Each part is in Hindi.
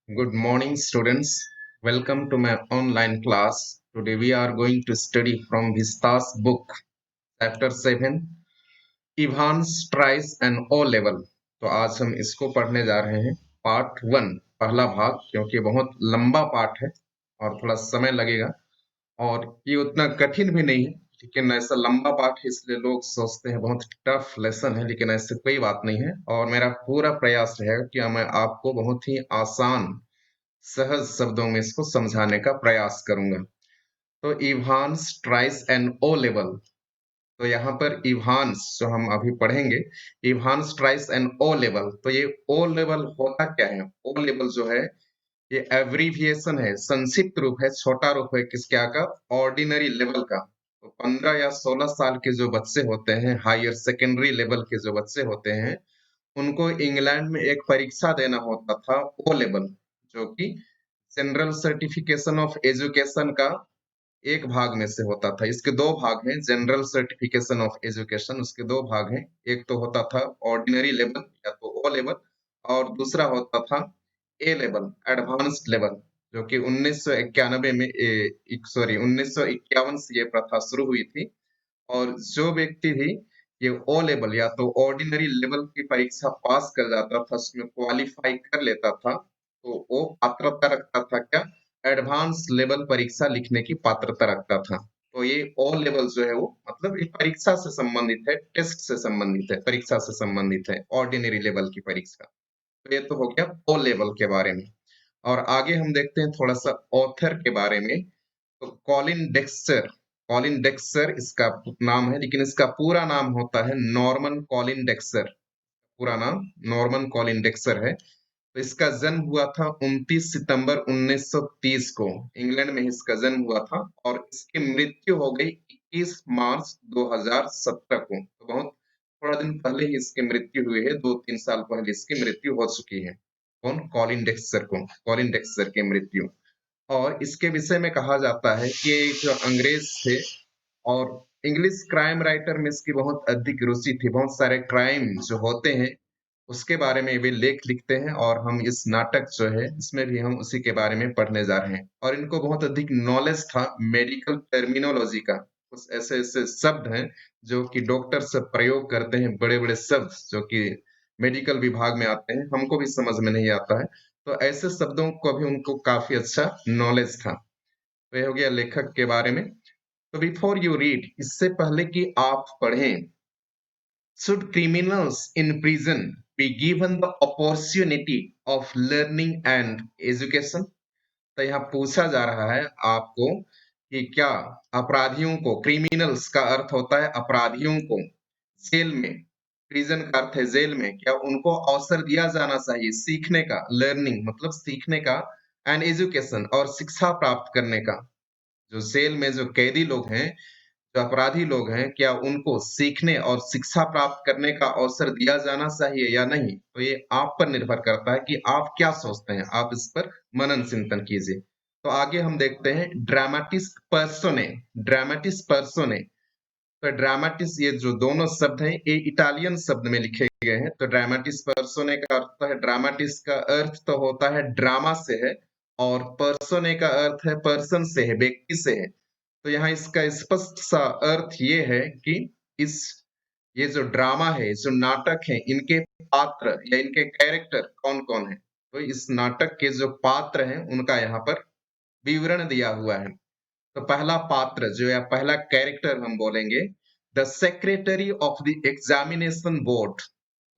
Good morning, students. Welcome to my online class. Today we are going to study from Vista's book, Chapter 7, Evans, Trice and O Level. तो आज हम इसको पढ़ने जा रहे हैं पार्ट 1, पहला भाग, क्योंकि बहुत लंबा पार्ट है और थोड़ा समय लगेगा और ये उतना कठिन भी नहीं है, लेकिन ऐसा लंबा पार्ट है इसलिए लोग सोचते हैं बहुत टफ लेसन है, लेकिन ऐसे कोई बात नहीं है और मेरा पूरा प्रयास रहेगा कि मैं आपको बहुत ही आसान सहज शब्दों में इसको समझाने का प्रयास करूंगा। तो Evans, tries and O level. तो यहाँ पर इवांस जो हम अभी पढ़ेंगे, Evans, tries and O level. तो ये ओ लेवल होता क्या है? ओ लेवल जो है ये एब्रीविएशन है, संक्षिप्त रूप है, छोटा रूप है किस क्या का? ऑर्डिनरी लेवल का। तो 15 या 16 साल के जो बच्चे होते हैं, हायर सेकेंडरी लेवल के जो बच्चे होते हैं, उनको इंग्लैंड में एक परीक्षा देना होता था, ओ लेवल, जो कि जनरल सर्टिफिकेशन ऑफ एजुकेशन का एक भाग में से होता था। इसके दो भाग हैं, जनरल सर्टिफिकेशन ऑफ एजुकेशन, उसके दो भाग हैं। एक तो होता था ऑर्डिनरी लेवल या तो ओ लेवल, और दूसरा होता था ए लेवल, एडवांस्ड लेवल, जो कि 1991 में 1951 से ये प्रथा शुरू हुई थी। और जो व्यक्ति भी ये ओ लेवल या तो ऑर्डिनरी लेवल की परीक्षा पास कर जाता था, उसमें क्वालिफाई कर लेता था, तो वो पात्रता रखता था क्या? एडवांस लेवल परीक्षा लिखने की पात्रता रखता था। तो ये ओ लेवल जो है वो मतलब ये परीक्षा से संबंधित है, टेस्ट से संबंधित है, परीक्षा से संबंधित है, ऑर्डिनरी लेवल की परीक्षा। तो ये तो हो गया ओ लेवल के बारे में। और आगे हम देखते हैं थोड़ा सा ऑथर के बारे में। तो कॉलिन डेक्सर इसका नाम है, लेकिन इसका पूरा नाम होता है नॉर्मन कॉलिन डेक्सर। पूरा नाम नॉर्मन कॉलिन डेक्सर है। तो इसका जन्म हुआ था 29 सितंबर 1930 को, इंग्लैंड में इसका जन्म हुआ था, और इसकी मृत्यु हो गई 21 मार्च 2017 को। तो बहुत थोड़ा दिन पहले ही इसकी मृत्यु हुई है, 2-3 साल पहले इसकी मृत्यु हो चुकी है। कौन? कॉलिन डेक्सर की मृत्यु। और इसके विषय में कहा जाता है कि ये जो अंग्रेज थे, और इंग्लिश क्राइम राइटर में इसकी बहुत अधिक रुचि थी। बहुत सारे क्राइम जो होते हैं उसके बारे में वे लेख लिखते हैं, और हम इस नाटक जो है इसमें भी हम उसी के बारे में पढ़ने जा रहे हैं। और इनको बहुत अधिक नॉलेज था मेडिकल टर्मिनोलॉजी का। कुछ ऐसे ऐसे शब्द हैं जो कि डॉक्टर सब प्रयोग करते हैं, बड़े बड़े शब्द जो कि मेडिकल विभाग में आते हैं, हमको भी समझ में नहीं आता है। तो ऐसे शब्दों को भी उनको काफी अच्छा नॉलेज था। तो ये हो गया लेखक के बारे में। तो बिफोर यू रीड, इससे पहले कि आप पढ़ें, should criminals in prison be given the opportunity of learning and education? तो यहाँ पूछा जा रहा है आपको कि क्या अपराधियों को, क्रिमिनल्स का अर्थ होता है अपराधियों को, जेल में, प्रिजन का अर्थ है जेल में, क्या उनको अवसर दिया जाना चाहिए सीखने का? लर्निंग मतलब सीखने का, एंड एजुकेशन और शिक्षा प्राप्त करने का। जो जेल में जो कैदी लोग हैं, जो अपराधी लोग हैं, क्या उनको सीखने और शिक्षा प्राप्त करने का अवसर दिया जाना चाहिए या नहीं? तो ये आप पर निर्भर करता है कि आप क्या सोचते हैं, आप इस पर मनन चिंतन कीजिए। तो आगे हम देखते हैं ड्रामेटिस पर्सोने। तो ड्रामेटिस, ये जो दोनों शब्द हैं ये इटालियन शब्द में लिखे गए हैं। तो ड्रामेटिस पर्सोने का अर्थ है, ड्रामेटिस का अर्थ तो होता है ड्रामा से है, और पर्सोने का अर्थ है पर्सन से है, व्यक्ति से है। तो यहाँ इसका स्पष्ट सा अर्थ ये है कि इस ये जो ड्रामा है, जो नाटक है, इनके पात्र या इनके कैरेक्टर कौन कौन है? तो इस नाटक के जो पात्र हैं उनका यहाँ पर विवरण दिया हुआ है। तो पहला पात्र जो या पहला कैरेक्टर हम बोलेंगे, the secretary of the examination board.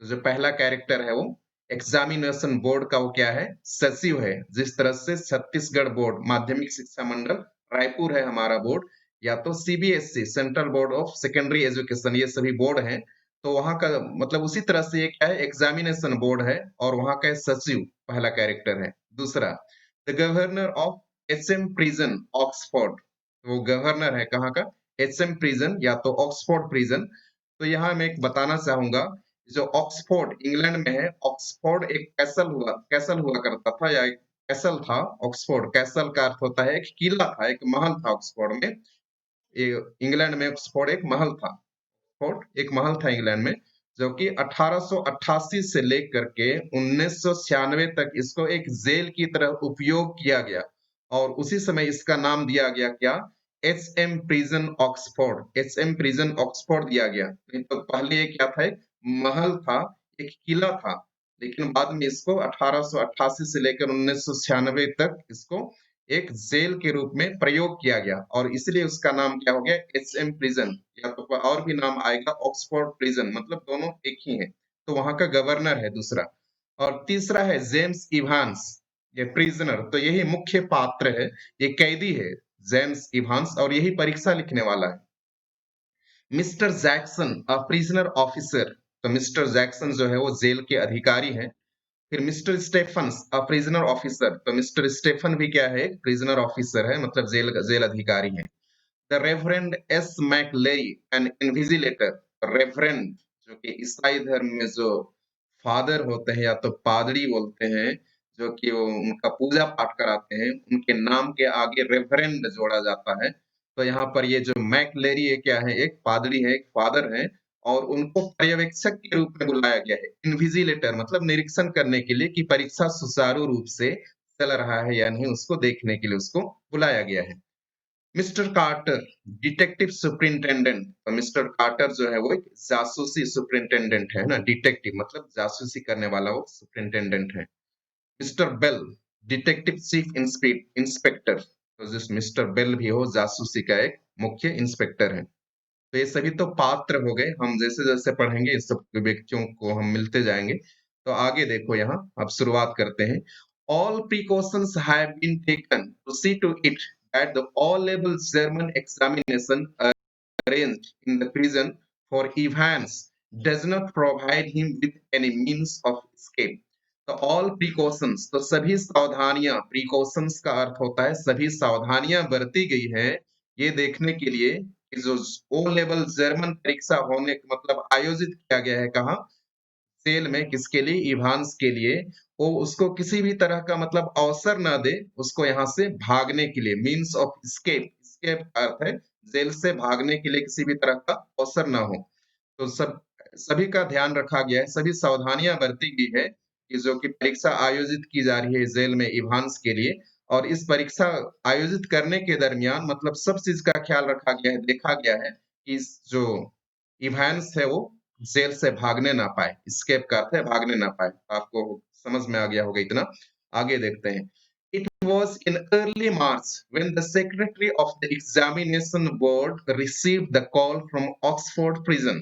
जो पहला कैरेक्टर है वो एग्जामिनेशन बोर्ड का वो क्या है? सचिव है। जिस तरह से छत्तीसगढ़ बोर्ड माध्यमिक शिक्षा मंडल रायपुर है हमारा बोर्ड, या तो CBSE central board of secondary education, ये सभी बोर्ड हैं। तो वहां का मतलब उसी तरह से ये क्या है? एग्जामिनेशन बोर्ड है, और वहां का सचिव पहला कैरेक्टर है। दूसरा, the governor of HM prison Oxford. वो गवर्नर है कहाँ का? एचएम प्रिजन या तो ऑक्सफोर्ड प्रिजन। तो यहाँ मैं एक बताना चाहूंगा, जो ऑक्सफोर्ड इंग्लैंड में है, ऑक्सफोर्ड एक कैसल हुआ करता था, या एक कैसल था। ऑक्सफोर्ड कैसल का अर्थ होता है एक किला था, एक महल था ऑक्सफोर्ड में। ये इंग्लैंड में ऑक्सफोर्ड एक महल था। ऑक्सफोर्ड एक महल था इंग्लैंड में, जो कि 1888 से लेकर के 1996 तक इसको एक जेल की तरह उपयोग किया गया और उसी समय इसका नाम दिया गया क्या, H M prison Oxford, H M prison Oxford दिया गया। नहीं तो पहले ये क्या था, एक महल था, एक किला था, लेकिन बाद में इसको 1888 से लेकर 1996 तक इसको एक जेल के रूप में प्रयोग किया गया और इसलिए उसका नाम क्या हो गया, एच एम प्रिजन, या तो और भी नाम आएगा ऑक्सफोर्ड प्रिजन, मतलब दोनों एक ही है। तो वहां का गवर्नर है दूसरा। और तीसरा है जेम्स इवांस, ये प्रिजनर, तो यही मुख्य पात्र है, ये कैदी है जेम्स इवांस और यही परीक्षा लिखने वाला है। Mister Jackson a prisoner officer, तो मिस्टर जैक्सन जो है वो जेल के अधिकारी हैं। फिर mister Stephen a prisoner officer, तो मिस्टर स्टेफन भी क्या है, प्रिजनर ऑफिसर है, मतलब जेल जेल अधिकारी है। The reverend S McLeery an invigilator, reverend जो कि ईसाई धर्म में जो फादर होते हैं या तो पादरी बोलते हैं, जो कि वो उनका पूजा पाठ कराते हैं, उनके नाम के आगे रेवरेंड जोड़ा जाता है। तो यहाँ पर ये जो मैकलेरी है क्या है, एक पादरी है, एक फादर है और उनको पर्यवेक्षक के रूप में बुलाया गया है। इन्विजिलेटर मतलब निरीक्षण करने के लिए कि परीक्षा सुचारू रूप से चल रहा है या नहीं, उसको देखने के लिए उसको बुलाया गया है। मिस्टर कार्टर डिटेक्टिव सुपरिंटेंडेंट, तो मिस्टर कार्टर जो है वो एक जासूसी सुपरिंटेंडेंट है ना, डिटेक्टिव मतलब जासूसी करने वाला वो सुपरिंटेंडेंट है। Mister Bell detective chief inspector, तो जिस मिस्टर बेल भी हो जासूसी का एक मुख्य इंस्पेक्टर है। तो ये सभी तो पात्र हो गए, हम जैसे जैसे पढ़ेंगे इस सब व्यक्तियों को हम मिलते जाएंगे। तो आगे देखो यहाँ, अब शुरुआत करते हैं। All precautions have been taken to see to it that the O level German examination arranged in the prison for Evans does not provide him with any means of escape. तो all precautions, तो सभी सावधानियां, precautions का अर्थ होता है सभी सावधानियां बरती गई है ये देखने के लिए कि जो ओ लेवल जर्मन परीक्षा होने मतलब आयोजित किया गया है कहाँ, सेल में, किसके लिए, इवांस के लिए, वो उसको किसी भी तरह का मतलब अवसर ना दे उसको यहाँ से भागने के लिए, मीन्स ऑफ स्केप, स्केप का अर्थ है जेल से भागने के लिए किसी भी तरह का अवसर ना हो। तो सभी का ध्यान रखा गया है, सभी सावधानियां बरती गई है कि जो कि परीक्षा आयोजित की जा रही है जेल में इवांस के लिए, और इस परीक्षा आयोजित करने के दरमियान मतलब सब चीज का ख्याल रखा गया है, देखा गया है कि जो इवांस है वो जेल से भागने ना पाए, स्केप का अर्थ है भागने ना पाए। आपको समझ में आ गया होगा इतना। आगे देखते हैं। It was in early March when the secretary of the examination board received the call from Oxford prison.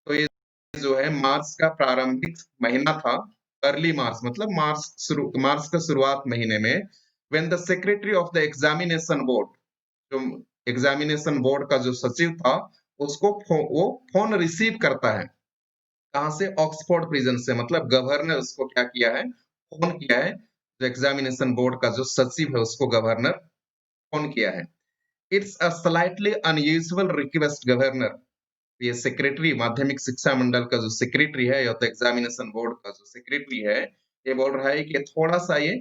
तो ये जो है मार्च का प्रारंभिक महीना था, अर्ली मार्च मतलब मार्च का शुरुआत महीने में, when the secretary of the examination board, जो एग्जामिनेशन बोर्ड का जो सचिव था, उसको वो फोन रिसीव करता है, कहां से, ऑक्सफोर्ड प्रिजन से, मतलब गवर्नर उसको क्या किया है, फोन किया है, जो एग्जामिनेशन बोर्ड का जो सचिव है उसको गवर्नर फोन किया है। It's a slightly unusual request governor, ये सेक्रेटरी, माध्यमिक शिक्षा मंडल का जो सेक्रेटरी है या तो एग्जामिनेशन बोर्ड का जो सेक्रेटरी है, ये बोल रहा है कि थोड़ा सा ये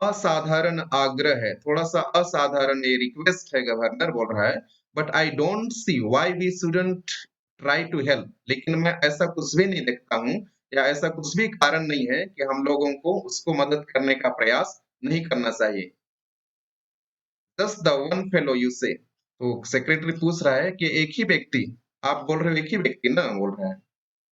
असाधारण आग्रह है, थोड़ा सा असाधारण ये रिक्वेस्ट है, गवर्नर बोल रहा है, but I don't see why we shouldn't try to help, लेकिन मैं ऐसा कुछ भी नहीं देखता हूँ या ऐसा कुछ भी कारण नहीं है कि हम लोगों को उसको मदद करने का प्रयास नहीं करना चाहिए। Just the one fellow you से, तो सेक्रेटरी पूछ रहा है कि एक ही व्यक्ति, आप बोल रहे हो एक ही व्यक्ति ना, बोल रहा है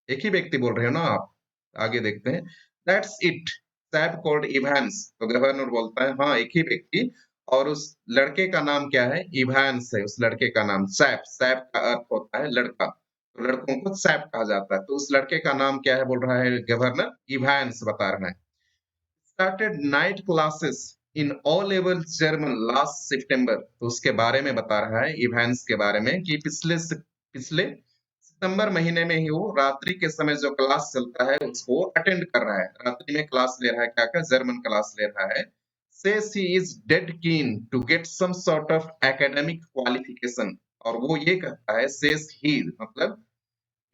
एक ही व्यक्ति बोल रहे हो ना आप। आगे देखते हैं। That's it, SAP called Evans, तो गवर्नर बोलता है हाँ एक ही व्यक्ति, और उस लड़के का नाम क्या है, इवांस है उस लड़के का नाम। सैप, सैप का अर्थ होता है लड़का, तो लड़कों को सैप कहा जाता है, तो उस लड़के का नाम क्या है बोल रहा है गवर्नर, इवांस बता रहा है। Started night classes in all level German last सितंबर, तो उसके बारे में बता रहा है इवांस के बारे में कि पिछले सितंबर महीने में ही वो रात्रि के समय जो क्लास चलता है उसको अटेंड कर रहा है, रात्रि में क्लास ले रहा है, क्या क्या जर्मन क्लास ले रहा है। says he is dead keen to get some sort of academic qualification, और वो ये कहता है, says he मतलब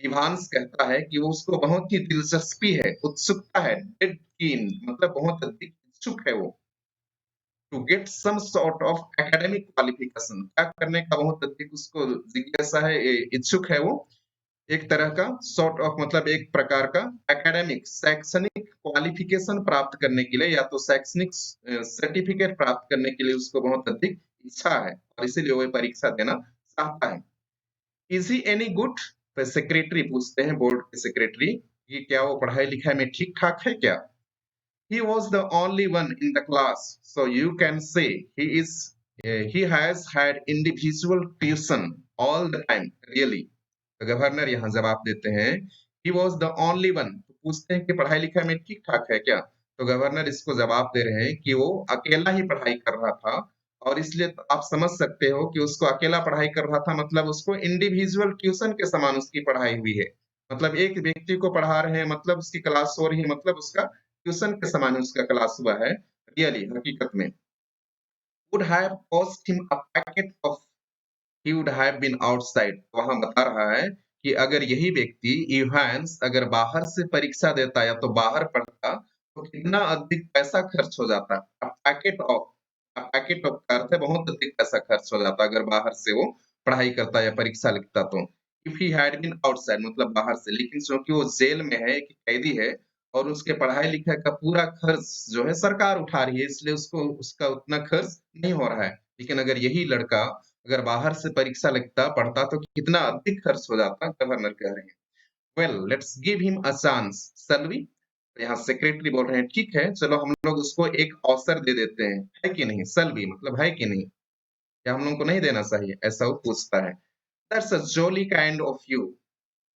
इवांस कहता है कि वो उसको बहुत ही दिलचस्पी है, उत्सुकता है, डेड कीन मतलब बहुत अधिक इच्छुक है वो, to get some sort of academic qualification, क्या करने का बहुत अधिक उसको जिज्ञासा है, इच्छुक है वो, एक तरह का सॉर्ट ऑफ मतलब एक प्रकार का एकेडमिक शैक्षणिक क्वालिफिकेशन प्राप्त करने के लिए या तो शैक्षणिक सर्टिफिकेट प्राप्त करने के लिए उसको बहुत अधिक इच्छा है और इसीलिए वो परीक्षा देना चाहता है। Is he any good? तो सेक्रेटरी पूछते हैं बोर्ड के सेक्रेटरी कि क्या वो पढ़ाई लिखाई में ठीक ठाक है क्या? He was the only one in the class, so you can say he has had individual tuition all the time, really. तो गवर्नर यहाँ जवाब देते हैं he was the only one। तो पूछते हैं कि पढ़ाई लिखाई में ठीक ठाक है क्या? तो गवर्नर इसको जवाब दे रहे हैं कि वो अकेला ही पढ़ाई कर रहा था और इसलिए तो आप समझ सकते हो कि उसको अकेला पढ़ाई कर रहा था मतलब उसको इंडिविजुअल ट्यूशन के समान उसकी पढ़ाई हुई है। मतलब एक व्यक्ति को पढ़ा रहे हैं मतलब उसकी क्लास हो रही है मतलब उसका ट्यूशन के समान उसका क्लास हुआ है। रियली हकीकत में would have cost him a packet of he would have been outside। वहां बता रहा है कि अगर यही व्यक्ति इवांस अगर बाहर से परीक्षा देता या तो बाहर पढ़ता तो कितना अधिक पैसा खर्च हो जाता। पैकेट ऑफ का अर्थ है बहुत अधिक पैसा खर्च हो जाता अगर बाहर से वो पढ़ाई करता या परीक्षा लिखता तो। If he had been outside मतलब बाहर से, लेकिन क्योंकि वो जेल में है, एक कैदी है और उसके पढ़ाई लिखाई का पूरा खर्च जो है सरकार उठा रही है इसलिए उसको उसका उतना खर्च नहीं हो रहा है। लेकिन अगर यही लड़का अगर बाहर से परीक्षा लिखता पढ़ता तो कितना अधिक खर्च हो जाता, गवर्नर कह रहे हैं। Well let's give him a chance shall we. यहाँ सेक्रेटरी बोल रहे हैं ठीक है चलो हम लोग उसको एक अवसर दे देते हैं, है कि नहीं? शैल वी मतलब है कि नहीं, या हम लोग को नहीं देना चाहिए, ऐसा वो पूछता है। That's a jolly kind of you,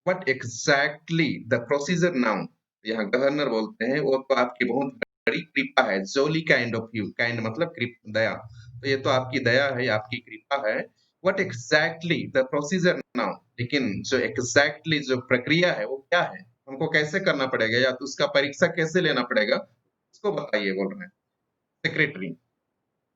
what exactly the procedure now? यहाँ गवर्नर बोलते हैं वो तो आपकी बहुत बड़ी कृपा है। जोली काइंड ऑफ यू, काइंड मतलब दया, तो ये तो आपकी दया है, आपकी कृपा है। What exactly the procedure now, लेकिन जो एग्जैक्टली जो प्रक्रिया है वो क्या है, हमको कैसे करना पड़ेगा या तो उसका परीक्षा कैसे लेना पड़ेगा उसको बताइए, बोल रहे हैं सेक्रेटरी।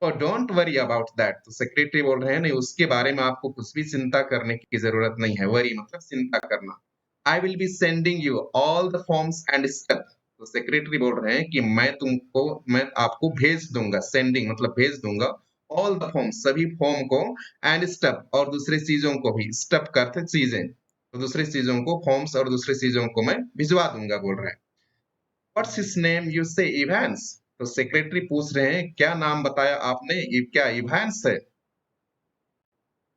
और डोंट वरी अबाउट दैट, तो सेक्रेटरी बोल रहे हैं नहीं उसके बारे में आपको कुछ भी चिंता करने की जरूरत नहीं है। वरी मतलब चिंता करना। I will be sending you all the forms and step, तो सेक्रेटरी बोल रहे हैं कि मैं आपको भेज दूंगा, सेंडिंग मतलब भेज दूंगा, ऑल द फॉर्म्स सभी फॉर्म को, एंड स्टेप और दूसरी चीजों को भी, स्टेप का अर्थ है चीजें, तो दूसरी चीजों को फॉर्म्स और दूसरी चीजों को मैं भिजवा दूंगा, बोल रहे हैं। व्हाट्स हिज नेम यू से? इवांस। तो सेक्रेटरी पूछ रहे हैं क्या नाम बताया आपने, क्या इवांस है?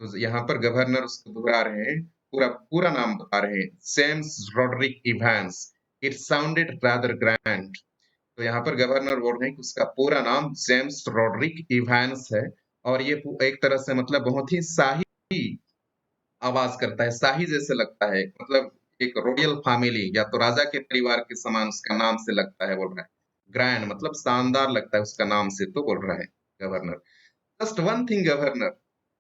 तो यहाँ पर गवर्नर उसको दोहरा रहे हैं, पूरा पूरा नाम बता रहे हैं, James Rodrick Evans. It sounded rather grand. तो यहाँ पर गवर्नर बोल रहे हैं कि उसका पूरा नाम जेम्स रॉड्रिक इवांस है और ये एक तरह से मतलब बहुत ही शाही आवाज करता है, शाही जैसे लगता है, मतलब एक रॉयल फैमिली या तो राजा के परिवार के समान उसका नाम से लगता है, बोल रहा है। ग्रैंड मतलब शानदार लगता है उसका नाम से, तो बोल रहा है governor. Just one thing governor,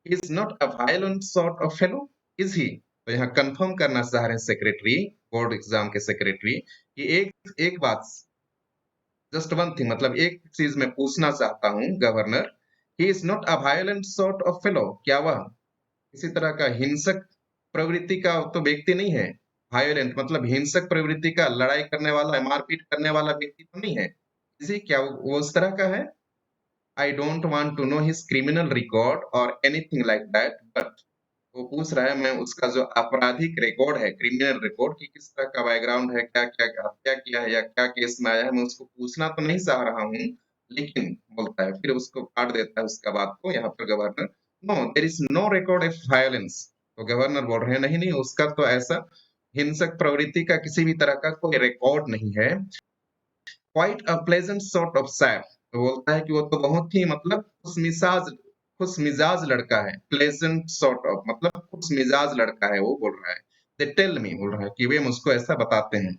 he is not a violent sort of fellow, is he? तो यहाँ कंफर्म करना चाह रहे हैं सेक्रेटरी, बोर्ड एग्जाम के सेक्रेटरी, कि एक एक बात, जस्ट वन थिंग मतलब एक चीज मैं पूछना चाहता हूँ governor, he is not a violent sort of fellow, क्या वह किसी तरह का हिंसक प्रवृत्ति का तो व्यक्ति नहीं है? वायलेंट मतलब हिंसक प्रवृत्ति का, लड़ाई करने वाला, मारपीट करने वाला व्यक्ति तो नहीं है? इसी क्या वो उस तरह का है? I don't want to know his criminal record और एनीथिंग लाइक दैट, बट वो पूछ रहा है मैं उसका जो आपराधिक रिकॉर्ड है, क्रिमिनल रिकॉर्ड की किस तरह का बैकग्राउंड है, क्या क्या हत्या किया है या क्या केस में आया है, मैं उसको पूछना तो नहीं चाह रहा हूँ, लेकिन बोलता है, फिर उसको काट देता है उसका बात को यहाँ पर governor. No there is no record of violence. तो गवर्नर बोल रहे हैं नहीं नहीं उसका तो ऐसा हिंसक प्रवृत्ति का किसी भी तरह का कोई रिकॉर्ड नहीं है। Quite a pleasant sort of Saif, तो बोलता है कि वो तो बहुत ही मतलब खुश मिजाज लड़का है। प्लेजेंट सॉर्ट ऑफ मतलब खुश मिजाज लड़का है वो, बोल रहा है। दे टेल मी, बोल रहा है कि वे मुझको ऐसा बताते हैं।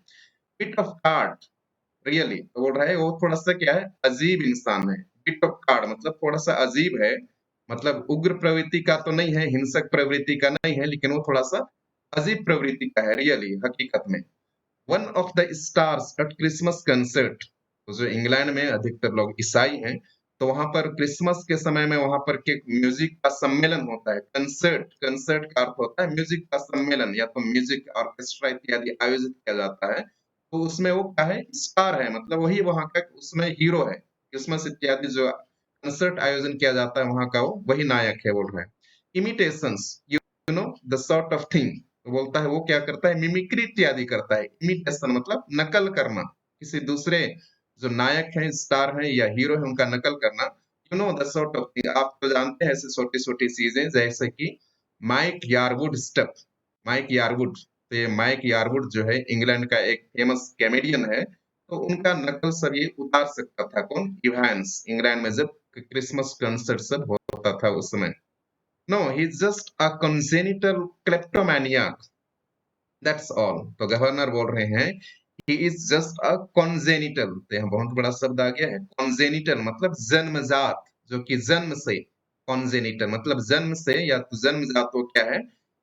बिट ऑफ कार्ड, रियली, तो बोल रहा है वो थोड़ा सा क्या है, अजीब इंसान है। बिट ऑफ कार्ड मतलब थोड़ा सा अजीब है, मतलब उग्र प्रवृत्ति का तो नहीं है, हिंसक प्रवृत्ति का नहीं है, लेकिन वो थोड़ा सा अजीब प्रवृत्ति का है, रियली हकीकत में। One of the stars eight Christmas concert, तो जो इंग्लैंड में अधिकतर लोग ईसाई हैं, तो वहां पर क्रिसमस के समय में वहां पर के म्यूजिक का सम्मेलन होता है। कंसर्ट, कंसर्ट का अर्थ होता है म्यूजिक का सम्मेलन या तो म्यूजिक ऑर्केस्ट्रा इत्यादि आयोजित किया जाता है। तो उसमें वो क्या है, स्टार है, मतलब वही वहां का उसमें हीरो है। क्रिसमस इत्यादि जो कंसर्ट आयोजन किया जाता है वहां का वो वही नायक है, बोल रहे हैं। Imitations, you know the sort of thing, तो बोलता है वो क्या करता है, मिमिक्री इत्यादि करता है। इमिटेशन मतलब नकल करना, किसी दूसरे जो नायक हैं, स्टार हैं या हीरो है उनका नकल करना। You know the sort of thing, आप तो जानते हैं ऐसे छोटी छोटी चीजें, जैसे कि माइक यारवुड स्टफ। माइक यारवुड, तो ये माइक यारवुड जो है इंग्लैंड का एक फेमस कॉमेडियन है, तो उनका नकल सब ये उतार सकता था। कौन? इवांस, इंग्लैंड में जब क्रिसमस कंसर्ट सब होता था उस समय। No, he is just a congenital kleptomaniac, that's all. तो गवर्नर बोल रहे हैं he is just a congenital, तो यहाँ बहुत बड़ा शब्द आ गया है। कॉन्जेनिटल मतलब जन्मजात, जो कि जन्म से। कॉन्जेनिटल मतलब जन्म से, या तो जन्मजात वो क्या है,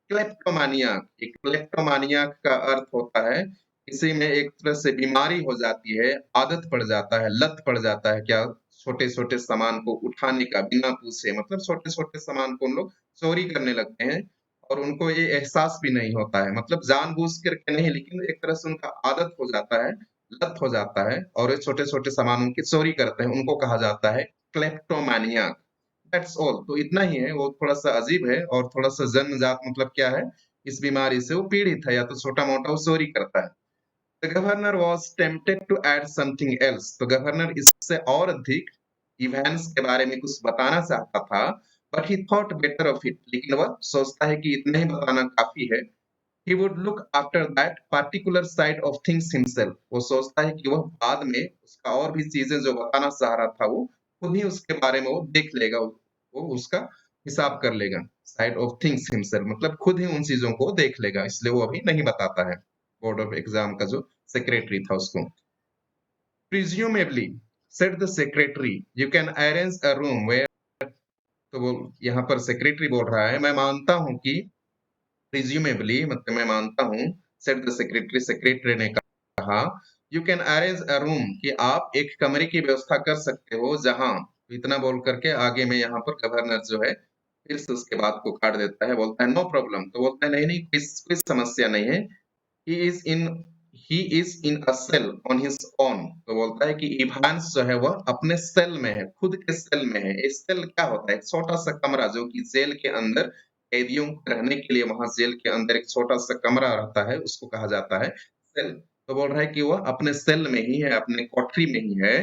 क्लेप्टोमानियाक। एक क्लेप्टोमानियाक का अर्थ होता है किसी में एक तरह से बीमारी हो जाती है, आदत पड़ जाता है, लत पड़ जाता है, क्या, छोटे छोटे सामान को उठाने का बिना पूछे, मतलब छोटे छोटे सामान को उन लोग चोरी करने लगते हैं और उनको ये एहसास भी नहीं होता है, मतलब जानबूझ करके नहीं, लेकिन एक तरह से उनका आदत हो जाता है, लत हो जाता है, और ये छोटे-छोटे सामानों की चोरी करते हैं, उनको कहा जाता है क्लेप्टोमानियाक। That's all. तो इतना ही है, वो थोड़ा-सा अजीब है और थोड़ा-सा जन्मजात, मतलब क्या है, इस बीमारी से वो पीड़ित है, या तो छोटा-मोटा वो चोरी करता है। The governor was tempted to add something else, तो गवर्नर इससे और अधिक इवेंट्स के बारे में कुछ बताना चाहता था, but he thought better of it, लेकिन वह सोचता है कि इतना ही बताना काफी है। He would look after that particular side of things himself, वो सोचता है कि वह बाद में उसका और भी चीजें जो बताना चाह रहा था वो खुद ही उसके बारे में वो देख लेगा, वो उसका हिसाब कर लेगा। साइड ऑफ थिंग्स हिमसेल्फ मतलब खुद ही उन चीजों को देख लेगा, इसलिए वो अभी नहीं बताता है। बोर्ड ऑफ एग्जाम का जो सेक्रेटरी था उसको। Presumably, said the secretary, you can arrange a room where, तो वो यहाँ पर सेक्रेटरी बोल रहा है, मैं मानता हूँ कि प्रिज्यूमेबली मतलब मैं मानता हूँ, सेड द सेक्रेटरी, सेक्रेटरी ने कहा, you can arrange a room, कि आप एक कमरे की व्यवस्था कर सकते हो जहां, इतना बोल करके आगे में यहाँ पर गवर्नर जो है फिर से उसके बात को काट देता है, बोलता है नो प्रॉब्लम, तो बोलता है नहीं नहीं, कोई समस्या नहीं है। He is in he is in a cell on his own, तो बोलता है कि इवांस जो है वह अपने सेल में है, खुद के सेल में है। इस सेल क्या होता है, एक छोटा सा कमरा जो कि जेल के अंदर कैदियों को रहने के लिए, वहां जेल के अंदर एक छोटा सा कमरा रहता है, उसको कहा जाता है सेल। तो बोल रहा है कि वह अपने सेल में ही है, अपने कोठरी में ही है।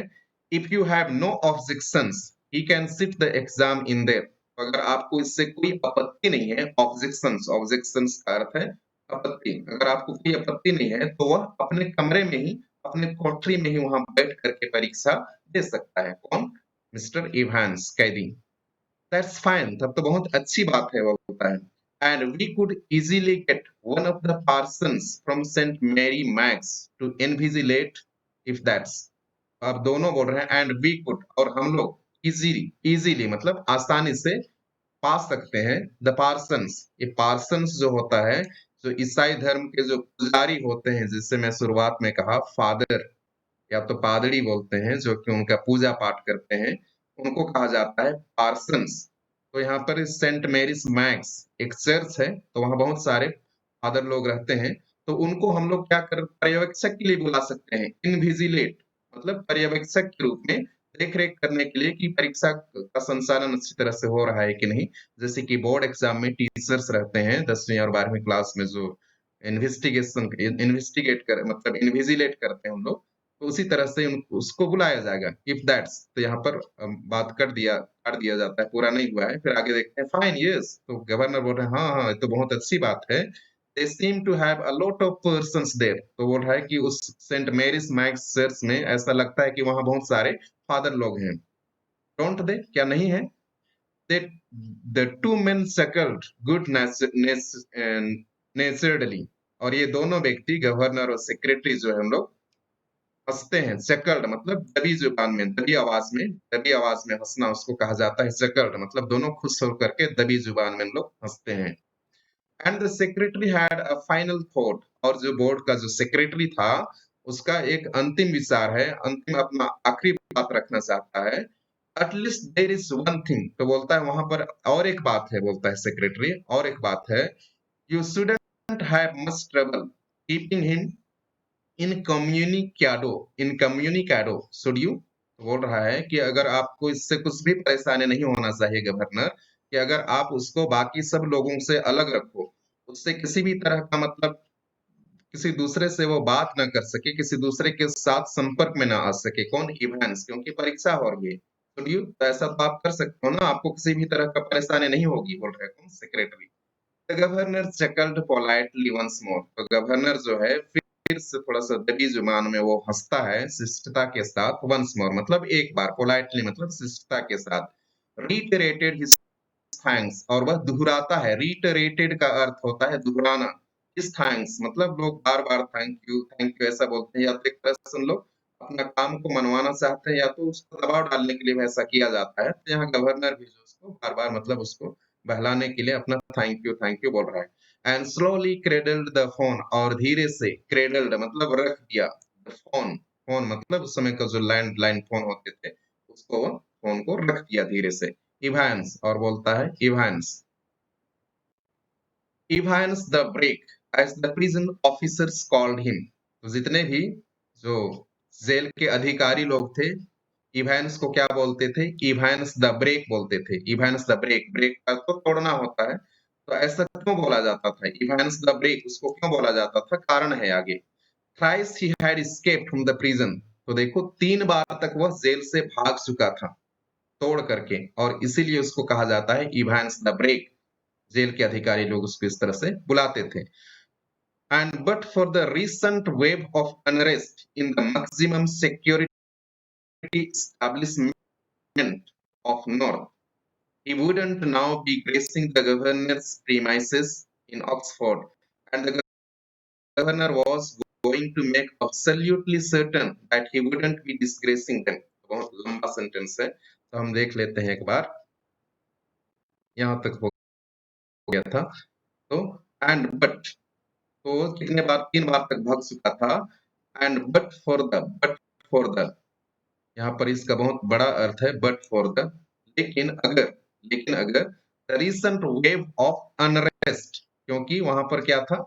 If you have no objections, he can sit the exam in there, अगर आपको इससे कोई आपत्ति नहीं है, ऑब्जेक्शंस, ऑब्जेक्शंस का अर्थ है आपत्ति, अगर आपको कोई आपत्ति नहीं है तो वह अपने कमरे में ही, अपने कोठरी में ही वहां बैठ करके परीक्षा दे सकता है। कौन? मिस्टर इवांस, कैदी। दैट्स फाइन, तब तो बहुत अच्छी बात है, वो बोलता है। And we could easily get one of the parsons from Saint Mary Mags to invigilate, if that's, आप दोनों बोल रहे हैं एंड वी कुड, और हम लोग इजीली, इजीली मतलब आसानी से पा सकते हैं द पार्सन्स, ये पार्सन्स जो होता है, जो ईसाई धर्म के जो पुजारी होते हैं, जिससे मैं शुरुआत में कहा फादर या तो पादरी बोलते हैं, जो कि उनका पूजा पाठ करते हैं, उनको कहा जाता है पार्सन्स। तो यहाँ पर सेंट मैरीज मैक्स एक चर्च है, तो वहां बहुत सारे फादर लोग रहते हैं, तो उनको हम लोग क्या कर, पर्यवेक्षक के लिए बुला सकते हैं, इनविजिलेट मतलब पर्यवेक्षक के रूप में, देख रेख करने के लिए कि परीक्षा का संचालन अच्छी तरह से हो रहा है कि नहीं। जैसे कि बोर्ड एग्जाम में टीचर्स रहते हैं 10वीं और 12वीं क्लास में, जो इन्वेस्टिगेट कर मतलब इन्विजिलेट करते हैं हम लोग, तो उसी तरह से उसको बुलाया जाएगा, इफ दैट्स। तो यहाँ पर बात कर दिया जाता है, पूरा नहीं हुआ है, फिर आगे देखते हैं। फाइन, यस, तो गवर्नर बोल रहे हैं हाँ हाँ, ये तो बहुत अच्छी बात है। They seem to have a lot of persons there, तो बोल रहा है कि उस सेंट मैरीज मैक्स चर्च में ऐसा लगता है कि वहां बहुत सारे फादर लोग हैं। डोंट दे, क्या नहीं है? दे the two main सकल्ड good naturally, और ये दोनों व्यक्ति गवर्नर और सेक्रेटरी जो है हम लोग हँसते हैं। चकल्ड मतलब दबी जुबान में, दबी आवाज में हँसना उसको कहा जाता है चकल्ड, मतलब दोनों खुश होकर के दबी जुबान में हम लोग हँसते हैं। And the secretary had a final thought, और जो बोर्ड का जो सेक्रेटरी था उसका एक अंतिम विचार है, अंतिम अपना आखिरी बात रखना चाहता है। At least there is one thing, तो बोलता है वहां पर और एक बात है, बोलता है सेक्रेटरी, और एक बात है। You shouldn't have much trouble keeping him incommunicado should you, बोल रहा है कि अगर आपको इससे कुछ भी परेशानी नहीं होना चाहिए गवर्नर, कि अगर आप उसको बाकी सब लोगों से अलग रखो, उससे किसी भी तरह का मतलब किसी दूसरे से वो बात ना कर सके, किसी दूसरे के साथ संपर्क में ना आ सके। कौन? इवांस, क्योंकि परीक्षा हो रही है। तो ऐसा तो आप कर सकते हो ना, आपको किसी भी तरह का परेशानी नहीं होगी, बोल रहे कौन? Secretary. The governor chuckled politely once more. तो गवर्नर जो है फिर से थोड़ा सा दबी जुबान में वो हंसता है शिष्टता के साथ, वंस मोर मतलब एक बार, पोलाइटली मतलब शिष्टता के साथ। रीटरेटेड हिज थैंक्स, और वह दोहराता है। रीटरेटेड का अर्थ होता है दोहराना। हिज थैंक्स मतलब लोग बार बार थैंक यू ऐसा बोलते हैं, या तो एक तरह से सुन लो अपना काम को मनवाना चाहते हैं, या तो उसको दबाव डालने के लिए भी ऐसा किया जाता है। तो यहाँ गवर्नर भी जो उसको बार बार मतलब उसको बहलाने के लिए अपना थैंक यू बोल रहा है। And slowly cradled the phone, और धीरे से क्रेडल्ड मतलब रख दिया, फोन, फोन मतलब उस समय का जो लैंडलाइन फोन होते थे, उसको फोन को रख दिया धीरे से। इवांस, और बोलता है Evans, Evans the break as the prison officers called him. तो जितने भी जो जेल के अधिकारी लोग थे, इवांस को क्या बोलते थे? इवांस द ब्रेक बोलते थे। इवांस द ब्रेक, ब्रेक का तो तोड़ना होता है, तो ऐसा क्यों बोला जाता था? इवांस द ब्रेक उसको क्यों बोला जाता था? कारण है आगे। Thrice he had escaped from the prison. तो देखो 3 बार तक वह जेल से भाग चुका था तोड़ करके, और इसीलिए उसको कहा जाता है इवांस द ब्रेक। जेल के अधिकारी लोग उसको इस तरह से बुलाते थे। And but for the recent wave of unrest in the maximum security establishment of North, he wouldn't now be gracing the governor's premises in Oxford, and the governor was going to make absolutely certain that he wouldn't be disgracing them. बहुत लंबा सेंटेंस है, तो हम देख लेते हैं एक बार। यहाँ तक हो गया था। तो एंड बट, तो कितने बार? 3 बार तक भाग चुका था। एंड बट फॉर द, यहाँ पर इसका बहुत बड़ा अर्थ है, बट फॉर द, लेकिन अगर the recent wave of unrest, क्योंकि वहां पर क्या था?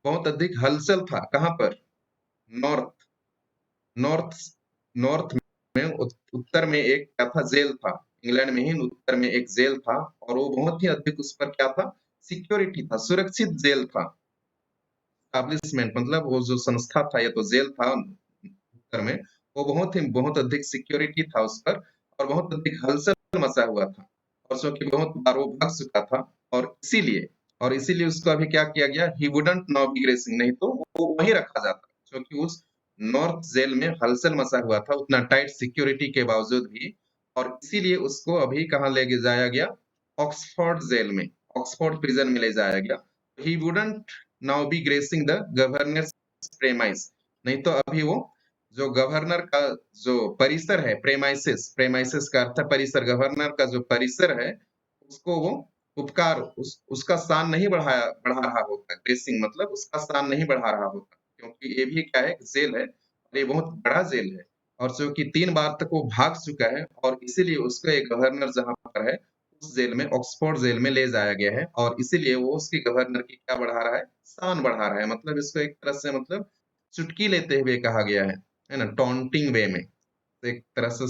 बहुत अधिक हलचल था। कहां पर? नॉर्थ, नॉर्थ, नॉर्थ में उत्तर में एक क्या था? जेल था। इंग्लैंड में ही उत्तर में एक जेल था, और वो बहुत ही अधिक, उस पर क्या था? सिक्योरिटी था, सुरक्षित जेल था। एस्टैब्लिशमेंट मतलब वो जो संस्था था, ये तो जेल था उत्तर में, वो बहुत अधिक सिक्योरिटी था उस पर, और बहुत अधिक हलचल मचा हुआ था, और चूंकि बहुत बार वो भाग चुका था, और इसीलिए उसको अभी क्या किया गया? He wouldn't now be gracing, नहीं तो वो वहीं रखा जाता, क्योंकि उस नॉर्थ जेल में हलचल मचा हुआ था उतना टाइट सिक्योरिटी के बावजूद भी, और इसीलिए उसको अभी कहाँ ले जाया गया? ऑक्सफोर्ड जेल में, ऑक्सफोर्ड प्रिजन में ले जाया गया। He wouldn't now be gracing the governor's premise, नहीं तो अभी वो जो गवर्नर का जो परिसर है, प्रेमाइसिस, प्रेमाइसिस का अर्थ है परिसर, गवर्नर का जो परिसर है उसको वो उपकार, उसका स्थान नहीं बढ़ा रहा होता। ग्रेसिंग मतलब उसका स्थान नहीं बढ़ा रहा होता, क्योंकि ये भी क्या है? जेल है, और ये बहुत बड़ा जेल है, और चूंकि 3 बार तक वो भाग चुका है, और इसीलिए उसका एक गवर्नर जहां पर है उस जेल में, ऑक्सफोर्ड जेल में ले जाया गया है, और इसीलिए वो उसकी गवर्नर की क्या बढ़ा रहा है? शान बढ़ा रहा है। मतलब इसको एक तरह से मतलब चुटकी लेते हुए कहा गया है ना, टॉन्टिंग वे में, तो एक तरह से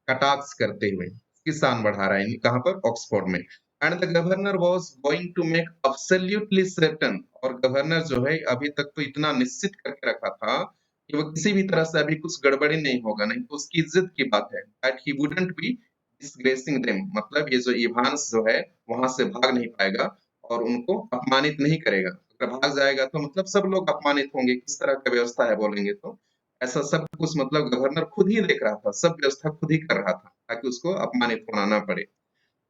कटाक्ष करते हुए इसकी शान बढ़ा रहा है। कहां पर? ऑक्सफोर्ड में। And the governor was going to make absolutely certain, और गवर्नर जो है अभी तक तो इतना निश्चित करके रखा था कि वो किसी भी तरह से अभी कुछ गड़बड़ी नहीं होगा, नहीं तो उसकी इज्जत की बात है, that he wouldn't be disgracing them, मतलब ये जो इवांस जो है वहां से भाग नहीं पाएगा, और उनको अपमानित नहीं करेगा। अगर भाग जाएगा तो मतलब सब लोग अपमानित होंगे, किस तरह का व्यवस्था है बोलेंगे तो। ऐसा सब कुछ मतलब गवर्नर खुद ही देख रहा था, सब व्यवस्था खुद ही कर रहा था, ताकि उसको अपमानित होना ना पड़े।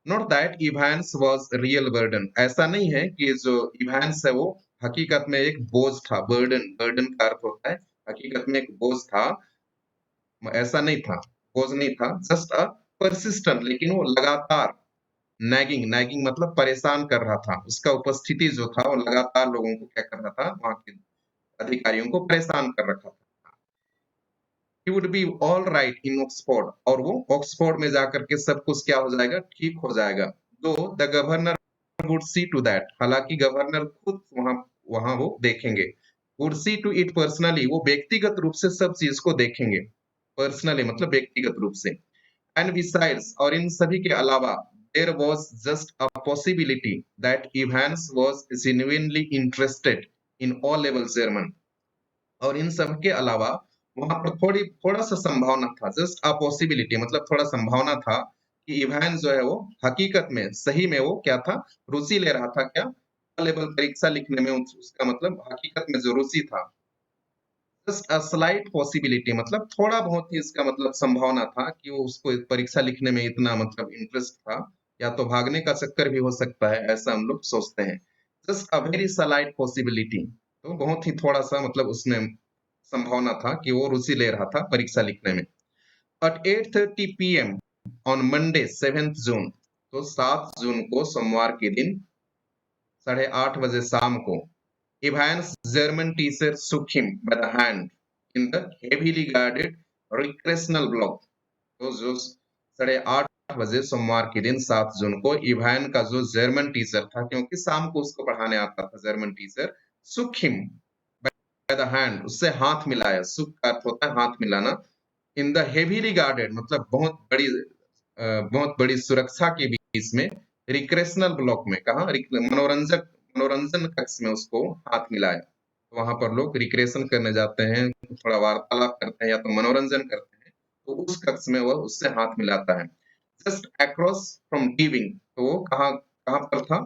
Not that Evans was real burden, ऐसा नहीं है कि जो इवांस है वो हकीकत में एक बोझ था। बर्डन, बर्डन का अर्थ होता है हकीकत में एक बोझ था, ऐसा नहीं था, बोझ नहीं था। जस्ट अ परसिस्टेंट, लेकिन वो लगातार, नैगिंग, नैगिंग मतलब परेशान कर रहा था। उसका उपस्थिति जो था वो लगातार लोगों को क्या कर रहा था? वहां के अधिकारियों को परेशान कर रखा था। He would be all right in Oxford, और वो ऑक्सफोर्ड में जाकर के सब कुछ क्या हो जाएगा? ठीक हो जाएगा। Though the governor would see to that, हालांकि गवर्नर खुद वहां वहां वो देखेंगे। Would see to it personally, वो व्यक्तिगत रूप से सब चीज को देखेंगे। पर्सनली मतलब व्यक्तिगत रूप से। एंड बिसाइड्स, और इन सभी के अलावा, there was just a possibility that Evans was genuinely interested in O-level German. और इन सब के अलावा वहां पर थोड़ा सा संभावना था, जस्ट अ पॉसिबिलिटी मतलब थोड़ा संभावना था कि इवान जो है वो हकीकत में सही में वो क्या था, रुचि ले रहा था क्या लेवल परीक्षा लिखने में, उसका मतलब हकीकत में जो रुचि था। जस्ट अ स्लाइट पॉसिबिलिटी मतलब थोड़ा बहुत ही इसका मतलब संभावना था कि वो उसको परीक्षा लिखने में इतना मतलब इंटरेस्ट था, या तो भागने का चक्कर भी हो सकता है, ऐसा हम लोग सोचते हैं। Just a very slight possibility, तो बहुत ही थोड़ा सा मतलब उसमें संभावना था कि वो रुचि ले रहा था परीक्षा लिखने में। At 8:30 p.m. on Monday 7th June, तो 7 जून को सोमवार के दिन 8:30 बजे शाम को Ivan's German teacher shook him by the hand in the heavily guarded recreational block. तो जो 8:30 बजे सोमवार के दिन 7 जून को इवान का जो जर्मन टीचर था, क्योंकि शाम को उसको पढ़ाने आता था German teacher, shook him by the hand, उससे हाथ मिलाया। सुख का अर्थ होता है हाथ मिलाना। इन द हेवीली गार्डेड मतलब बहुत बड़ी सुरक्षा के बीच में, रिक्रेशनल ब्लॉक में, कहा मनोरंजन कक्ष में उसको हाथ मिलाया। तो वहां पर लोग रिक्रेशन करने जाते हैं, थोड़ा वार्तालाप करते हैं या तो मनोरंजन करते हैं, तो उस कक्ष में वह उससे हाथ मिलाता है। Just across from D wing, तो वो कहाँ कहाँ पर था,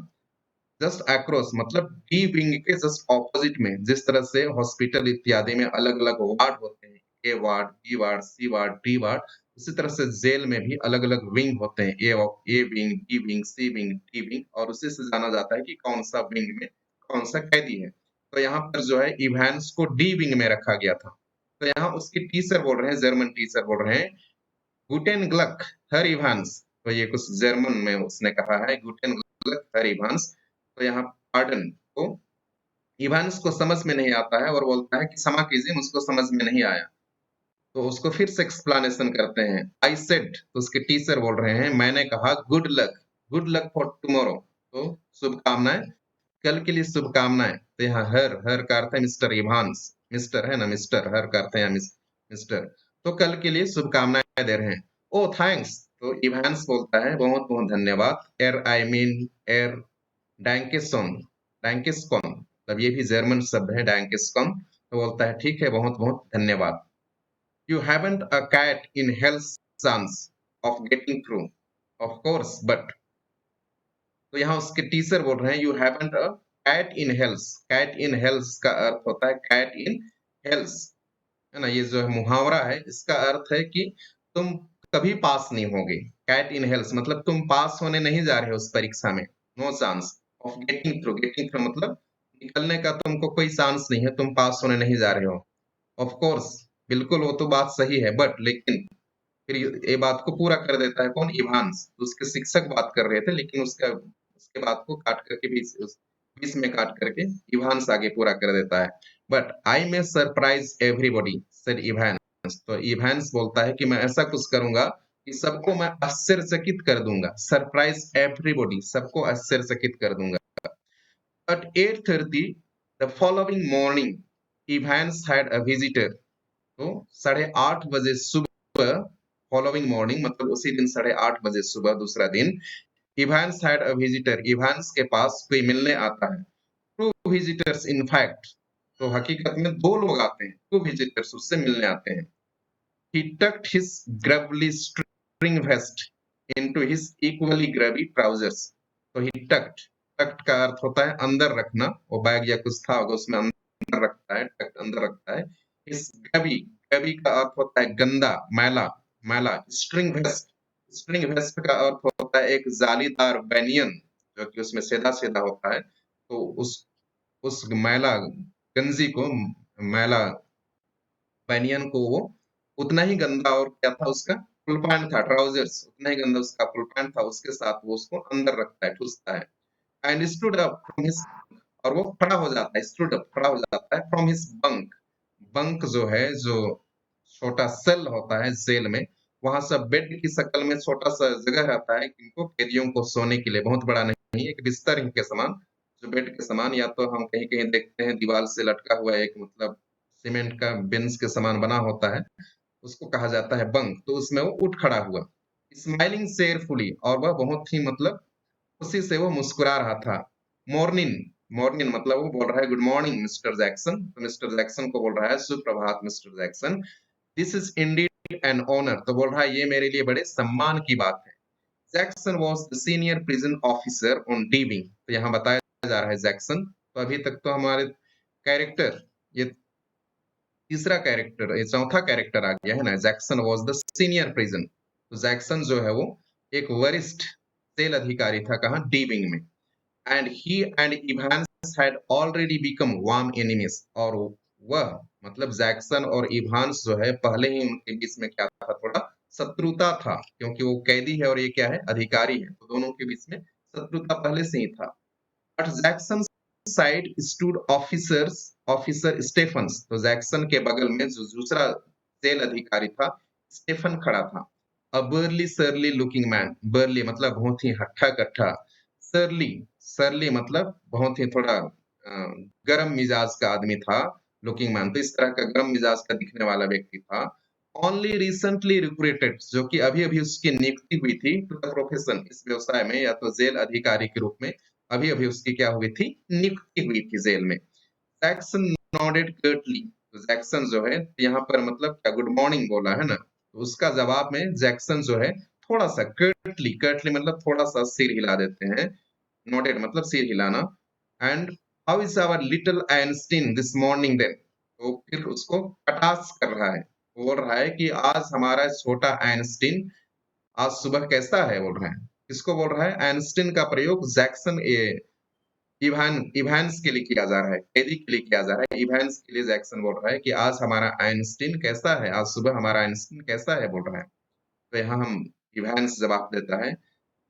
जस्ट अक्रॉस मतलब डी विंग के जस्ट ऑपोजिट में। जिस तरह से हॉस्पिटल इत्यादि में अलग अलग वार्ड होते हैं, ए वार्ड, बी वार्ड, सी वार्ड, डी वार्ड, उसी तरह से जेल में भी अलग अलग विंग होते हैं, A wing, B wing, C wing, D wing, और उसी से जाना जाता है कि कौन सा विंग में कौन सा कैदी है। तो यहाँ पर जो है इवांस को डी विंग में रखा गया था। तो यहाँ उसके टीचर बोल रहे हैं, जर्मन टीचर बोल रहे हैं, गुटेन ग्लक हर इवांस। तो ये कुछ जर्मन में उसने कहा है, गुटेन ग्लक हर इवांस। तो यहाँ पार्डन को इवांस को समझ में नहीं आता है और बोलता है कि क्षमा कीजिए, मुझको समझ में नहीं आया। तो उसको फिर से एक्सप्लेनेशन करते हैं। आई सेड, तो उसके टीचर बोल रहे हैं, मैंने कहा गुड लक फॉर टुमारो, तो शुभकामनाएं, कल के लिए शुभकामनाएं। तो यहाँ हर हर का अर्थ है मिस्टर इवांस, मिस्टर है ना, मिस्टर, हर का अर्थ है मिस्टर, तो कल के लिए शुभकामनाएं दे रहे हैं। ओ थैंक्स, तो इवांस बोलता है बहुत बहुत धन्यवाद। एर आई मीन एर डैंकेसॉन, डैंकेस्कॉन, मतलब ये भी जर्मन शब्द है डैंकेस्कॉन। तो बोलता है ठीक है, बहुत बहुत धन्यवाद। You haven't a cat in hell's chance of getting through, of course, but, तो यहाँ उसके टीचर बोल रहे हैं you haven't a cat in hell's. Cat in hell's का अर्थ होता है कैट इन हेल्स, है ना, ये जो है मुहावरा है, इसका अर्थ है कि तुम कभी पास नहीं होगे। कैट इन हेल्स मतलब तुम पास होने नहीं जा रहे हो उस परीक्षा में, no chance of getting through, getting through मतलब निकलने का तुमको कोई चांस नहीं है, तुम पास होने नहीं जा रहे हो। ऑफ कोर्स, बिल्कुल वो तो बात सही है, बट लेकिन फिर ये बात को पूरा कर देता है कौन, इवांस। तो उसके शिक्षक बात कर रहे थे, लेकिन उसका उसके बात को काट करके बीच में काट करके इवांस आगे पूरा कर देता है। But I may surprise everybody sir Evans, तो इवांस बोलता है कि मैं ऐसा कुछ करूंगा कि सबको मैं आश्चर्यचकित कर दूंगा। सरप्राइज एवरीबॉडी, सबको आश्चर्यचकित कर दूंगा। At 8:30 the following morning, Evans had a visitor. तो 8:30 बजे सुबह, फॉलोइंग मॉर्निंग मतलब उसी दिन 8:30 बजे सुबह, दूसरा दिन, Evans had a visitor, Evans के पास कोई मिलने आता है। टू विजिटर्स इन फैक्ट, तो हकीकत में दो लोग आते हैं, टू विजिटर्स उससे मिलने आते हैं। He tucked his grubby string vest into his equally grubby trousers. तो ही टक्ड, टक्ड का अर्थ होता है अंदर रखना, वो बैग या कुछ था होगा उसमें अंदर रखता है, टक्ड अंदर रखता है। हिज ग्रबी, ग्रबी का अर्थ होता है गंदा, मैला, मैला। स्ट्रिंग वेस्ट, स्ट्रिंग वेस्ट का अर्थ होता है एक जालीदार बैनियन, जो कि उसमें सीधा सीधा होता है। तो उस मैला गंजी को, मैला बैनियन को वो उतना ही गंदा, और क्या था उसका फुल पैंट था, ट्राउजर्स उतना ही गंदा उसका फुल पैंट था, उसके साथ वो उसको अंदर रखता है, ठूसता है। And stood up from his, और वो खड़ा हो जाता है, स्टूड अप खड़ा हो जाता है, फ्रॉम हिज बंक। बंक जो है, जो छोटा सेल होता है जेल में, वहां सब बेड की शक्ल में छोटा सा जगह रहता है इनको कैदियों को सोने के लिए, बहुत बड़ा नहीं, एक बिस्तर ही के समान, जो बेड के समान, या तो हम कहीं कहीं देखते हैं दीवार से लटका हुआ एक मतलब सीमेंट का बेंच के समान बना होता है, उसको कहा जाता है बंक। तो उसमें वो उठ खड़ा हुआ। स्माइलिंग cheerfully, और वह बहुत ही मतलब खुशी से वो मुस्कुरा रहा था। मॉर्निंग, मॉर्निंग मतलब वो बोल रहा है गुड मॉर्निंग मिस्टर जैक्सन, तो मिस्टर जैक्सन को बोल रहा है सुप्रभात mister Jackson. This is indeed an honour, तो बोल रहा है ये मेरे लिए बड़े सम्मान की बात है। Jackson was the senior prison officer on D wing, तो यहाँ बताया जा रहा है जैक्सन, तो अभी तक तो हमारे कैरेक्टर, ये तीसरा कैरेक्टर, ये चौथा कैरेक्टर आ गया है ना। Jackson was the senior prison, तो जैक्सन जो है वो एक वरिष्ठ सेल अधिकारी था, कहाँ, डी विंग में। And he and Evans had already become warm enemies, और वह मतलब जैक्सन और इवांस जो है पहले ही उनके बीच में क्या था, थोड़ा शत्रुता था, क्योंकि वो कैदी है और ये क्या है, अधिकारी है, तो दोनों के बीच में शत्रुता पहले से ही था। At Jackson's side stood officer Stefan's, तो जैक्सन के बगल में जो दूसरा सेल अधिकारी था, स्टेफन खड़ा था। अ बर्ली सरली लुकिंग मैन, बर्ली मतलब बहुत ही हट्टा कट्टा, सरली, सरली मतलब बहुत ही थोड़ा गर्म मिजाज का आदमी था। लुकिंग मैन तो इस तरह का गर्म मिजाज का दिखने वाला व्यक्ति था। ओनली रिसेंटली रिक्रूटेड, जो कि अभी अभी उसकी नियुक्ति हुई थी टू द प्रोफेशन, इस व्यवसाय में या तो जेल अधिकारी के रूप में अभी अभी उसकी क्या हुई थी, नियुक्ति हुई थी जेल में। जैक्सन नॉडेड कर्टली, तो जैक्सन जो है यहाँ पर मतलब क्या गुड मॉर्निंग बोला है ना, तो उसका जवाब में जैक्सन जो है थोड़ा सा कर्टली, कर्टली मतलब थोड़ा सा सिर हिला देते हैं, नॉडेड मतलब सिर हिलाना। And how is our little Einstein this morning then, तो फिर उसको कटाक्ष कर रहा है, बोल रहा है कि आज हमारा छोटा आइंस्टीन आज सुबह कैसा है, बोल रहा है। किसको बोल रहा है, आइंस्टीन का प्रयोग जैक्सन इवांस के लिए किया जा रहा है, कैदी के लिए किया जा रहा है। इवांस के लिए जैक्सन बोल रहा है कि आज हमारा आइंस्टीन कैसा है, आज सुबह हमारा आइंस्टीन कैसा है, बोल रहा है। तो यहाँ हम इवांस जवाब देता है,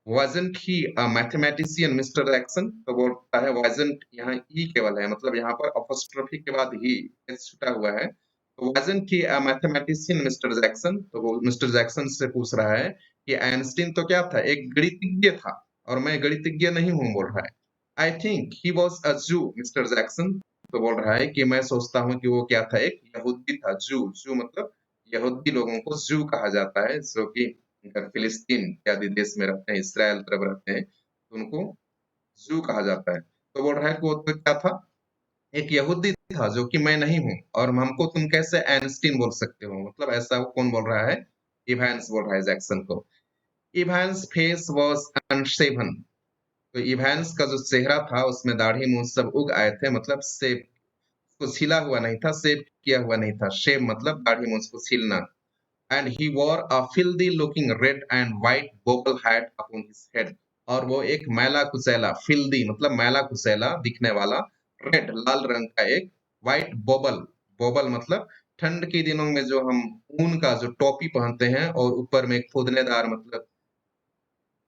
wasn't he a mathematician Mr. Jackson, तो बोलता है wasn't, यहाँ ही केवल है, मतलब यहाँ पर apostrophe के बाद ही s छुटा हुआ है, तो wasn't he a mathematician Mr. Jackson, तो वो मिस्टर जैक्सन से पूछ रहा है कि आइंस्टीन तो क्या था, एक गणितज्ञ था, और मैं गणितज्ञ नहीं हूँ, बोल रहा है। I think he was a जू मिस्टर जैक्सन, तो बोल रहा है कि मैं सोचता हूँ कि वो क्या था, एक यहूदी था। जू, जू मतलब यहूदी लोगों को जू कहा जाता है, जो कि अगर फिलिस्तीन इत्यादि देश में रहते हैं, इसराइल तरफ रहते हैं, तो उनको जू कहा जाता है। तो बोल रहा है कि वो तो क्या था, एक यहूदी था, जो कि मैं नहीं हूँ, और हमको तुम कैसे आइंस्टीन बोल सकते हो, मतलब ऐसा वो कौन बोल रहा है, इवांस बोल रहा है जैक्सन को। इवांस फेस वॉज अनशेवन, तो इवांस का जो चेहरा था उसमें दाढ़ी मूंछ सब उग आए थे, मतलब शेव, उसको छिला हुआ नहीं था, शेव किया हुआ नहीं था। शेव मतलब दाढ़ी मूंछ को छीलना। And he wore a filthy looking red and white bobble hat upon his head, और वो एक मैला कुचैला, फिल्दी मतलब मैला कुचैला दिखने वाला, रेड लाल रंग का एक, व्हाइट बोबल, बोबल मतलब ठंड के दिनों में जो हम ऊन का जो टोपी पहनते हैं और ऊपर में एक फुदनेदार मतलब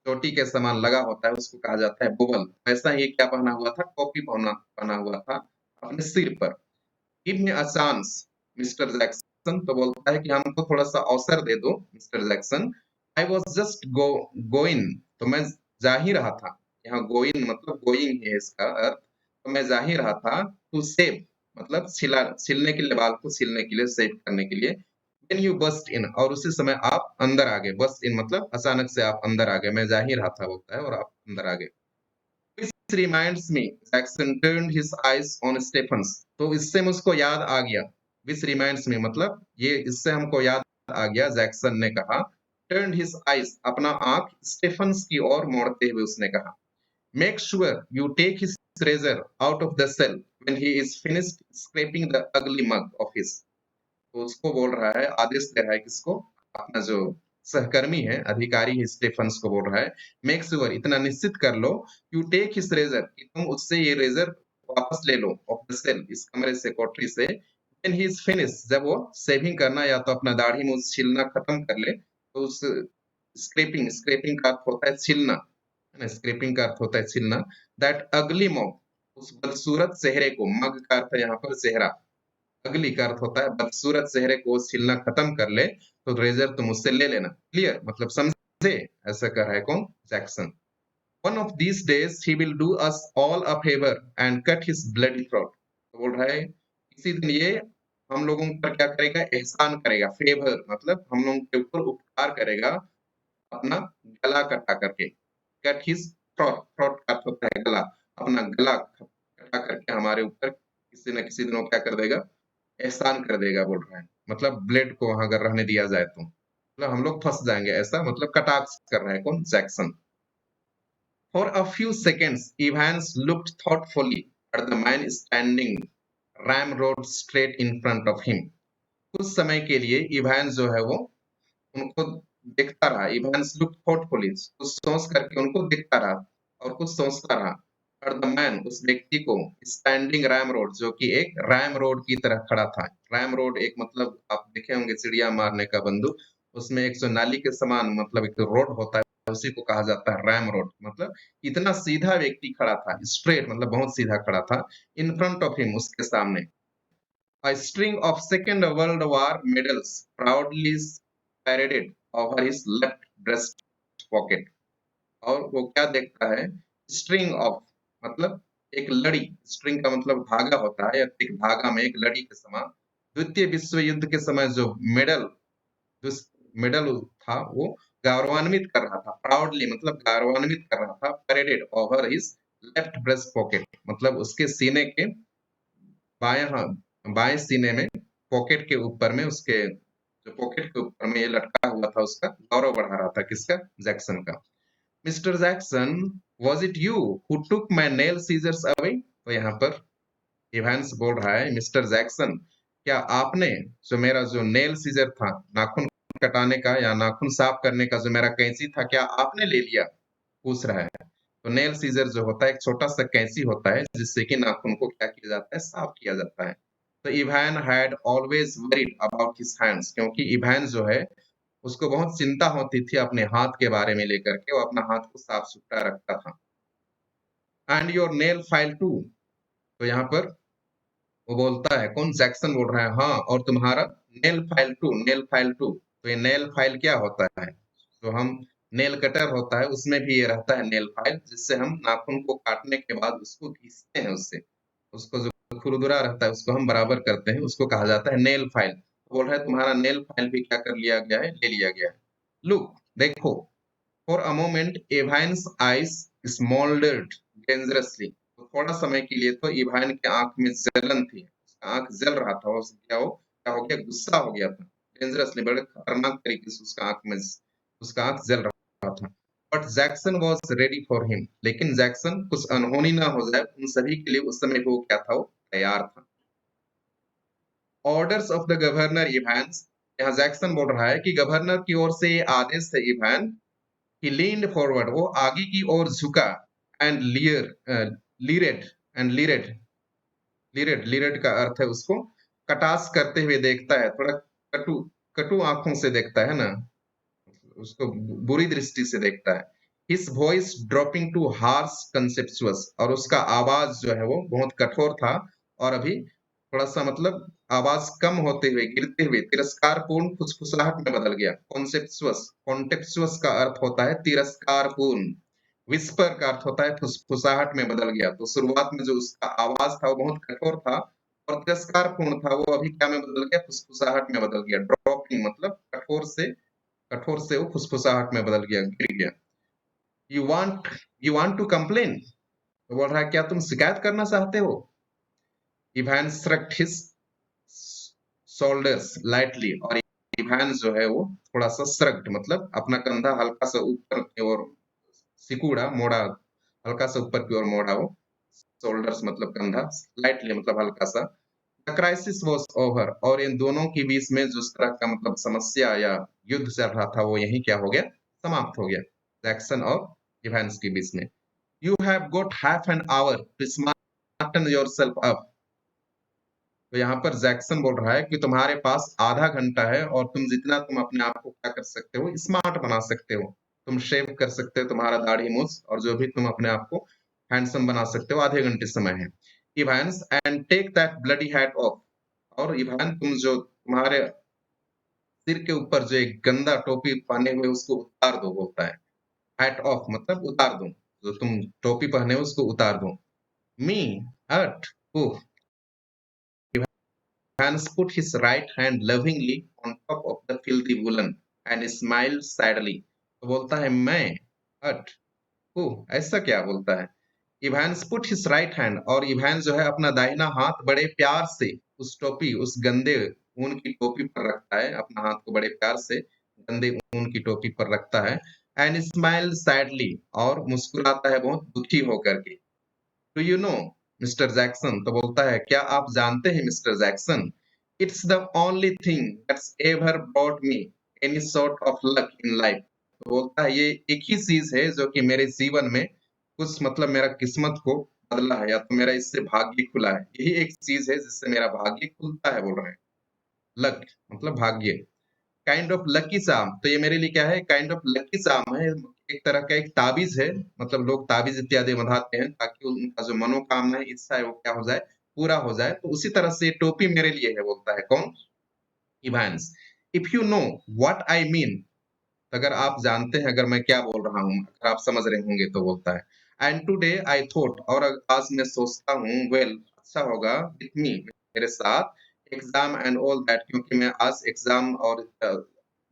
चोटी के समान लगा होता है, उसको कहा जाता है बोबल। वैसा ही क्या पहना हुआ था, टोपी पहना पहना हुआ था अपने सिर पर। Give me a chance mister Jackson, तो बोलता है कि हमको थोड़ा सा अवसर दे दो mister Jackson. I was just going, तो मैं जा ही रहा था, यहाँ गोइंग मतलब गोइंग है इसका अर्थ, तो मैं जा ही रहा था, टू सेव मतलब छिलने के लिए, बाल को छिलने के लिए, सेव करने के लिए। When you burst in, और उसी समय आप अंदर आ गए, बस्ट इन मतलब अचानक से आप अंदर आ गए, मैं जा ही रहा था बोलता है और आप अंदर आ गए। This reminds me, Jackson turned his eyes on Stephens, तो इससे मुझको याद आ गया। This reminds me मतलब ये इससे हमको याद आ गया, जैक्सन ने कहा। Turned his eyes, अपना आंख स्टेफन्स की ओर मोड़ते हुए उसने कहा, Make sure you take his razor out of the cell when he is finished scraping the ugly mug of his, तो उसको बोल रहा है, आदेश दे रहा है किसको, अपना जो सहकर्मी है, अधिकारी है, स्टेफन्स को बोल रहा है, मेक श्योर, इतना निश्चित कर लो, यू टेक हिज रेजर, कि तुम उससे ये रेजर वापस ले लो, ऑफ द सेल, इस कमरे से, कोठरी से, व्हेन ही इज फिनिश, जब वो शेविंग करना या तो अपना दाढ़ी मूंछ छीलना खत्म कर ले, तो उस स्क्रैपिंग, स्क्रैपिंग का अर्थ होता है छीलना, है ना, स्क्रैपिंग का अर्थ होता है छीलना, दैट अगली मॉग, उस बदसूरत चेहरे को, मग का अर्थ है यहाँ पर चेहरा, अगली का अर्थ होता है बदसूरत चेहरे को छीलना खत्म कर ले, तो रेजर तुम उससे ले लेना, क्लियर मतलब समझे, ऐसा कर रहा है कौन, Jackson. One of these days he will do us all a favour and cut his bloody throat, तो बोल रहा है किसी दिन ये हम लोगों पर क्या करेगा, एहसान करेगा, फेवर मतलब हम लोगों के ऊपर उपकार करेगा, अपना गला कटा करके, कट हिज थ्रोट, थ्रोट का अर्थ होता है गला, अपना गला कटा करके हमारे ऊपर किसी न किसी दिन वो क्या कर देगा, एहसान कर देगा बोल रहा है। मतलब ब्लेड को वहां अगर रहने दिया जाए तो मतलब हम लोग फंस जाएंगे, ऐसा मतलब कटाक्ष कर रहा है कौन, Jackson. For a few seconds, Evans looked thoughtfully at the man standing ramrod straight in front of him. कुछ समय के लिए इवांस जो है वो उनको देखता रहा। इवांस लुक थॉटफुली, कुछ सोच करके उनको देखता रहा और कुछ सोचता रहा। और द मैन, उस व्यक्ति को, स्टैंडिंग रैम रोड, जो कि एक रैम रोड की तरह खड़ा था। रैम रोड एक मतलब आप देखे होंगे चिड़िया मारने का बंदूक, उसमें एक जो नाली के समान मतलब एक रोड होता है, उसी को कहा जाता है रैम रोड। मतलब इतना सीधा व्यक्ति खड़ा था, स्ट्रेट मतलब बहुत सीधा खड़ा था। इन फ्रंट ऑफ हिम, उसके सामने, a string of Second World War medals proudly paraded over his left breast pocket. और वो क्या देखता है, स्ट्रिंग ऑफ मतलब एक लड़ी, स्ट्रिंग का मतलब धागा होता है, या एक धागा में एक लड़ी के समान द्वितीय विश्व युद्ध के समय जो मेडल, जो मेडल था वो गौरवान्वित कर रहा था, प्राउडली मतलब गौरवान्वित कर रहा था, paraded over his left breast pocket, मतलब उसके सीने के बाएं हाथ, बाएं सीने में पॉकेट के ऊपर में, उसके जो पॉकेट के ऊपर में ये लटका हुआ था, उसका गौरव बढ़ा रहा था, किसका, जैक्सन का। Mister Jackson, was it you who took my nail scissors away? तो यहाँ पर इवांस बोल रहा है, मिस्टर जैक्सन, क्या आपने जो मेरा जो नेल सीजर था, नाखून कटाने का या नाखून साफ करने का जो मेरा कैंची था, क्या आपने ले लिया, पूछ रहा है। तो नेल सीजर जो होता है एक छोटा सा कैंची होता है, जिससे कि नाखून को क्या किया जाता है, साफ किया जाता है। तो Ivan had always worried about his hands, क्योंकि इवान जो है उसको बहुत चिंता होती थी अपने हाथ के बारे में लेकर के, वो अपना हाथ को साफ सुथरा रखता था। And your nail file too, तो यहाँ पर वो बोलता है, कौन, जैक्सन बोल रहा है, हाँ और तुम्हारा nail file too, nail file too. तो ये नेल फाइल क्या होता है, तो हम नेल कटर होता है, उसमें भी ये रहता है नेल फाइल, जिससे हम नाखून को काटने के बाद उसको घिसते हैं, उससे उसको जो खुरदुरा रहता है उसको हम बराबर करते हैं, उसको कहा जाता है नेल फाइल। बोल रहा है तुम्हारा नेल फाइल भी क्या कर लिया गया है, ले लिया गया है। लुक, देखो। For a moment Evans' eyes smouldered dangerously, तो थोड़ा समय के लिए तो इवाइन की आंख में जलन थी, उसका आंख जल रहा था, क्या हो गया, गुस्सा हो गया था। डेंजरसली, बड़े खतरनाक तरीके से उसका आंख में, उसका आंख जल रहा था। But Jackson was ready for him, लेकिन जैक्सन कुछ अनहोनी ना हो जाए उन सभी के लिए, उस समय वो क्या था, वो तैयार था। Orders of the governor Evans, यहाँ जैक्सन बोल रहा है कि गवर्नर की ओर से ये आदेश है इवान। He leaned forward, वो आगे की ओर झुका, and leered, and leered का अर्थ है उसको कटास करते हुए देखता है, थोड़ा कटु, कटु आंखों से देखता है ना, उसको बुरी दृष्टि से देखता है। His voice dropping to harsh conceptuous, और उसका आवाज जो है वो बहुत कठोर था, और अभी थोड़ा सा मतलब आवाज कम होते हुए, गिरते हुए, तिरस्कारपूर्ण फुसफुसाहट में बदल गया। कॉन्सेप्चुअस, कॉन्टेप्चुअस का अर्थ होता है तिरस्कारपूर्ण, विस्पर का अर्थ होता है फुसफुसाहट में बदल गया। तो शुरुआत में जो उसका आवाज था वो बहुत कठोर था और तिरस्कारपूर्ण था, वो अभी क्या में बदल गया, फुसफुसाहट में बदल गया। ड्रॉपिंग मतलब कठोर से वो फुसफुसाहट में बदल गया, गिर गया। You want you want to complain, तो बोल रहा है क्या तुम शिकायत करना चाहते हो। इवान श्रक्ड हिज शोल्डर्स लाइटली, और इवान जो है वो थोड़ा सा श्रक्ड मतलब अपना कंधा हल्का सा ऊपर की ओर सिकुड़ा, मोड़ा, हल्का सा ऊपर की ओर मोड़ा वो, शोल्डर्स मतलब कंधा, लाइटली मतलब हल्का सा। द क्राइसिस वॉज ओवर, और इन दोनों के बीच में जिस तरह का मतलब समस्या या युद्ध चल रहा था वो यही क्या हो गया, समाप्त हो गया, जैक्सन और इवांस के बीच में। You have got half an hour to smarten yourself up, तो यहाँ पर जैक्सन बोल रहा है कि तुम्हारे पास आधा घंटा है, और तुम जितना तुम अपने आप को क्या कर सकते हो, स्मार्ट बना सकते हो, तुम शेव कर सकते हो तुम्हारा दाढ़ी मूछ, और जो भी तुम अपने आप को हैंडसम बना सकते हो, आधे घंटे समय है। Evans, and take that bloody hat off, और इवान तुम जो तुम्हारे सिर के ऊपर जो एक गंदा टोपी पहने हुए उसको उतार दो, बोलता है। हैट ऑफ मतलब उतार दो, जो तुम टोपी पहने हो उसको उतार दो। मी, हट, Hans put his right hand lovingly on top of the filthy woolen and smiled sadly. तो बोलता है मैं, हट, हु, ऐसा क्या बोलता है। Evans put his right hand, और इवांस जो है अपना दाहिना हाथ बड़े प्यार से उस टोपी, उस गंदे ऊन की टोपी पर रखता है, अपना हाथ को बड़े प्यार से गंदे ऊन की टोपी पर रखता है। एंड स्माइल सैडली, और मुस्कुराता है बहुत दुखी होकर के। Do you know mister Jackson, तो बोलता है क्या आप जानते हैं mister Jackson, it's the only thing that's ever brought me any sort of luck in life. तो बोलता है ये एक ही चीज है जो कि मेरे जीवन में कुछ मतलब मेरा किस्मत को बदला है, या तो मेरा इससे भाग्य खुला है, यही एक चीज है जिससे मेरा भाग्य खुलता है, बोल रहे हैं। लक मतलब भाग्य। काइंड ऑफ लकी चार्म, तो ये मेरे लिए क्या है, काइंड ऑफ लकी चार्म है, एक तरह का एक ताबीज है। मतलब लोग ताबीज इत्यादि बंधाते हैं ताकि उनका जो मनोकामना है, इच्छा है, वो क्या हो जाए, पूरा हो जाए। तो उसी तरह से टोपी मेरे लिए है, बोलता है कौन, Evans. If you know what I mean, अगर आप जानते हैं अगर मैं क्या बोल रहा हूँ, अगर आप समझ रहे होंगे, तो बोलता है एंड टुडे आई थॉट, और आज मैं सोचता हूँ, वेल अच्छा होगा, विथ मी मेरे साथ, एग्जाम एंड ऑल दैट, क्योंकि मैं आज एग्जाम और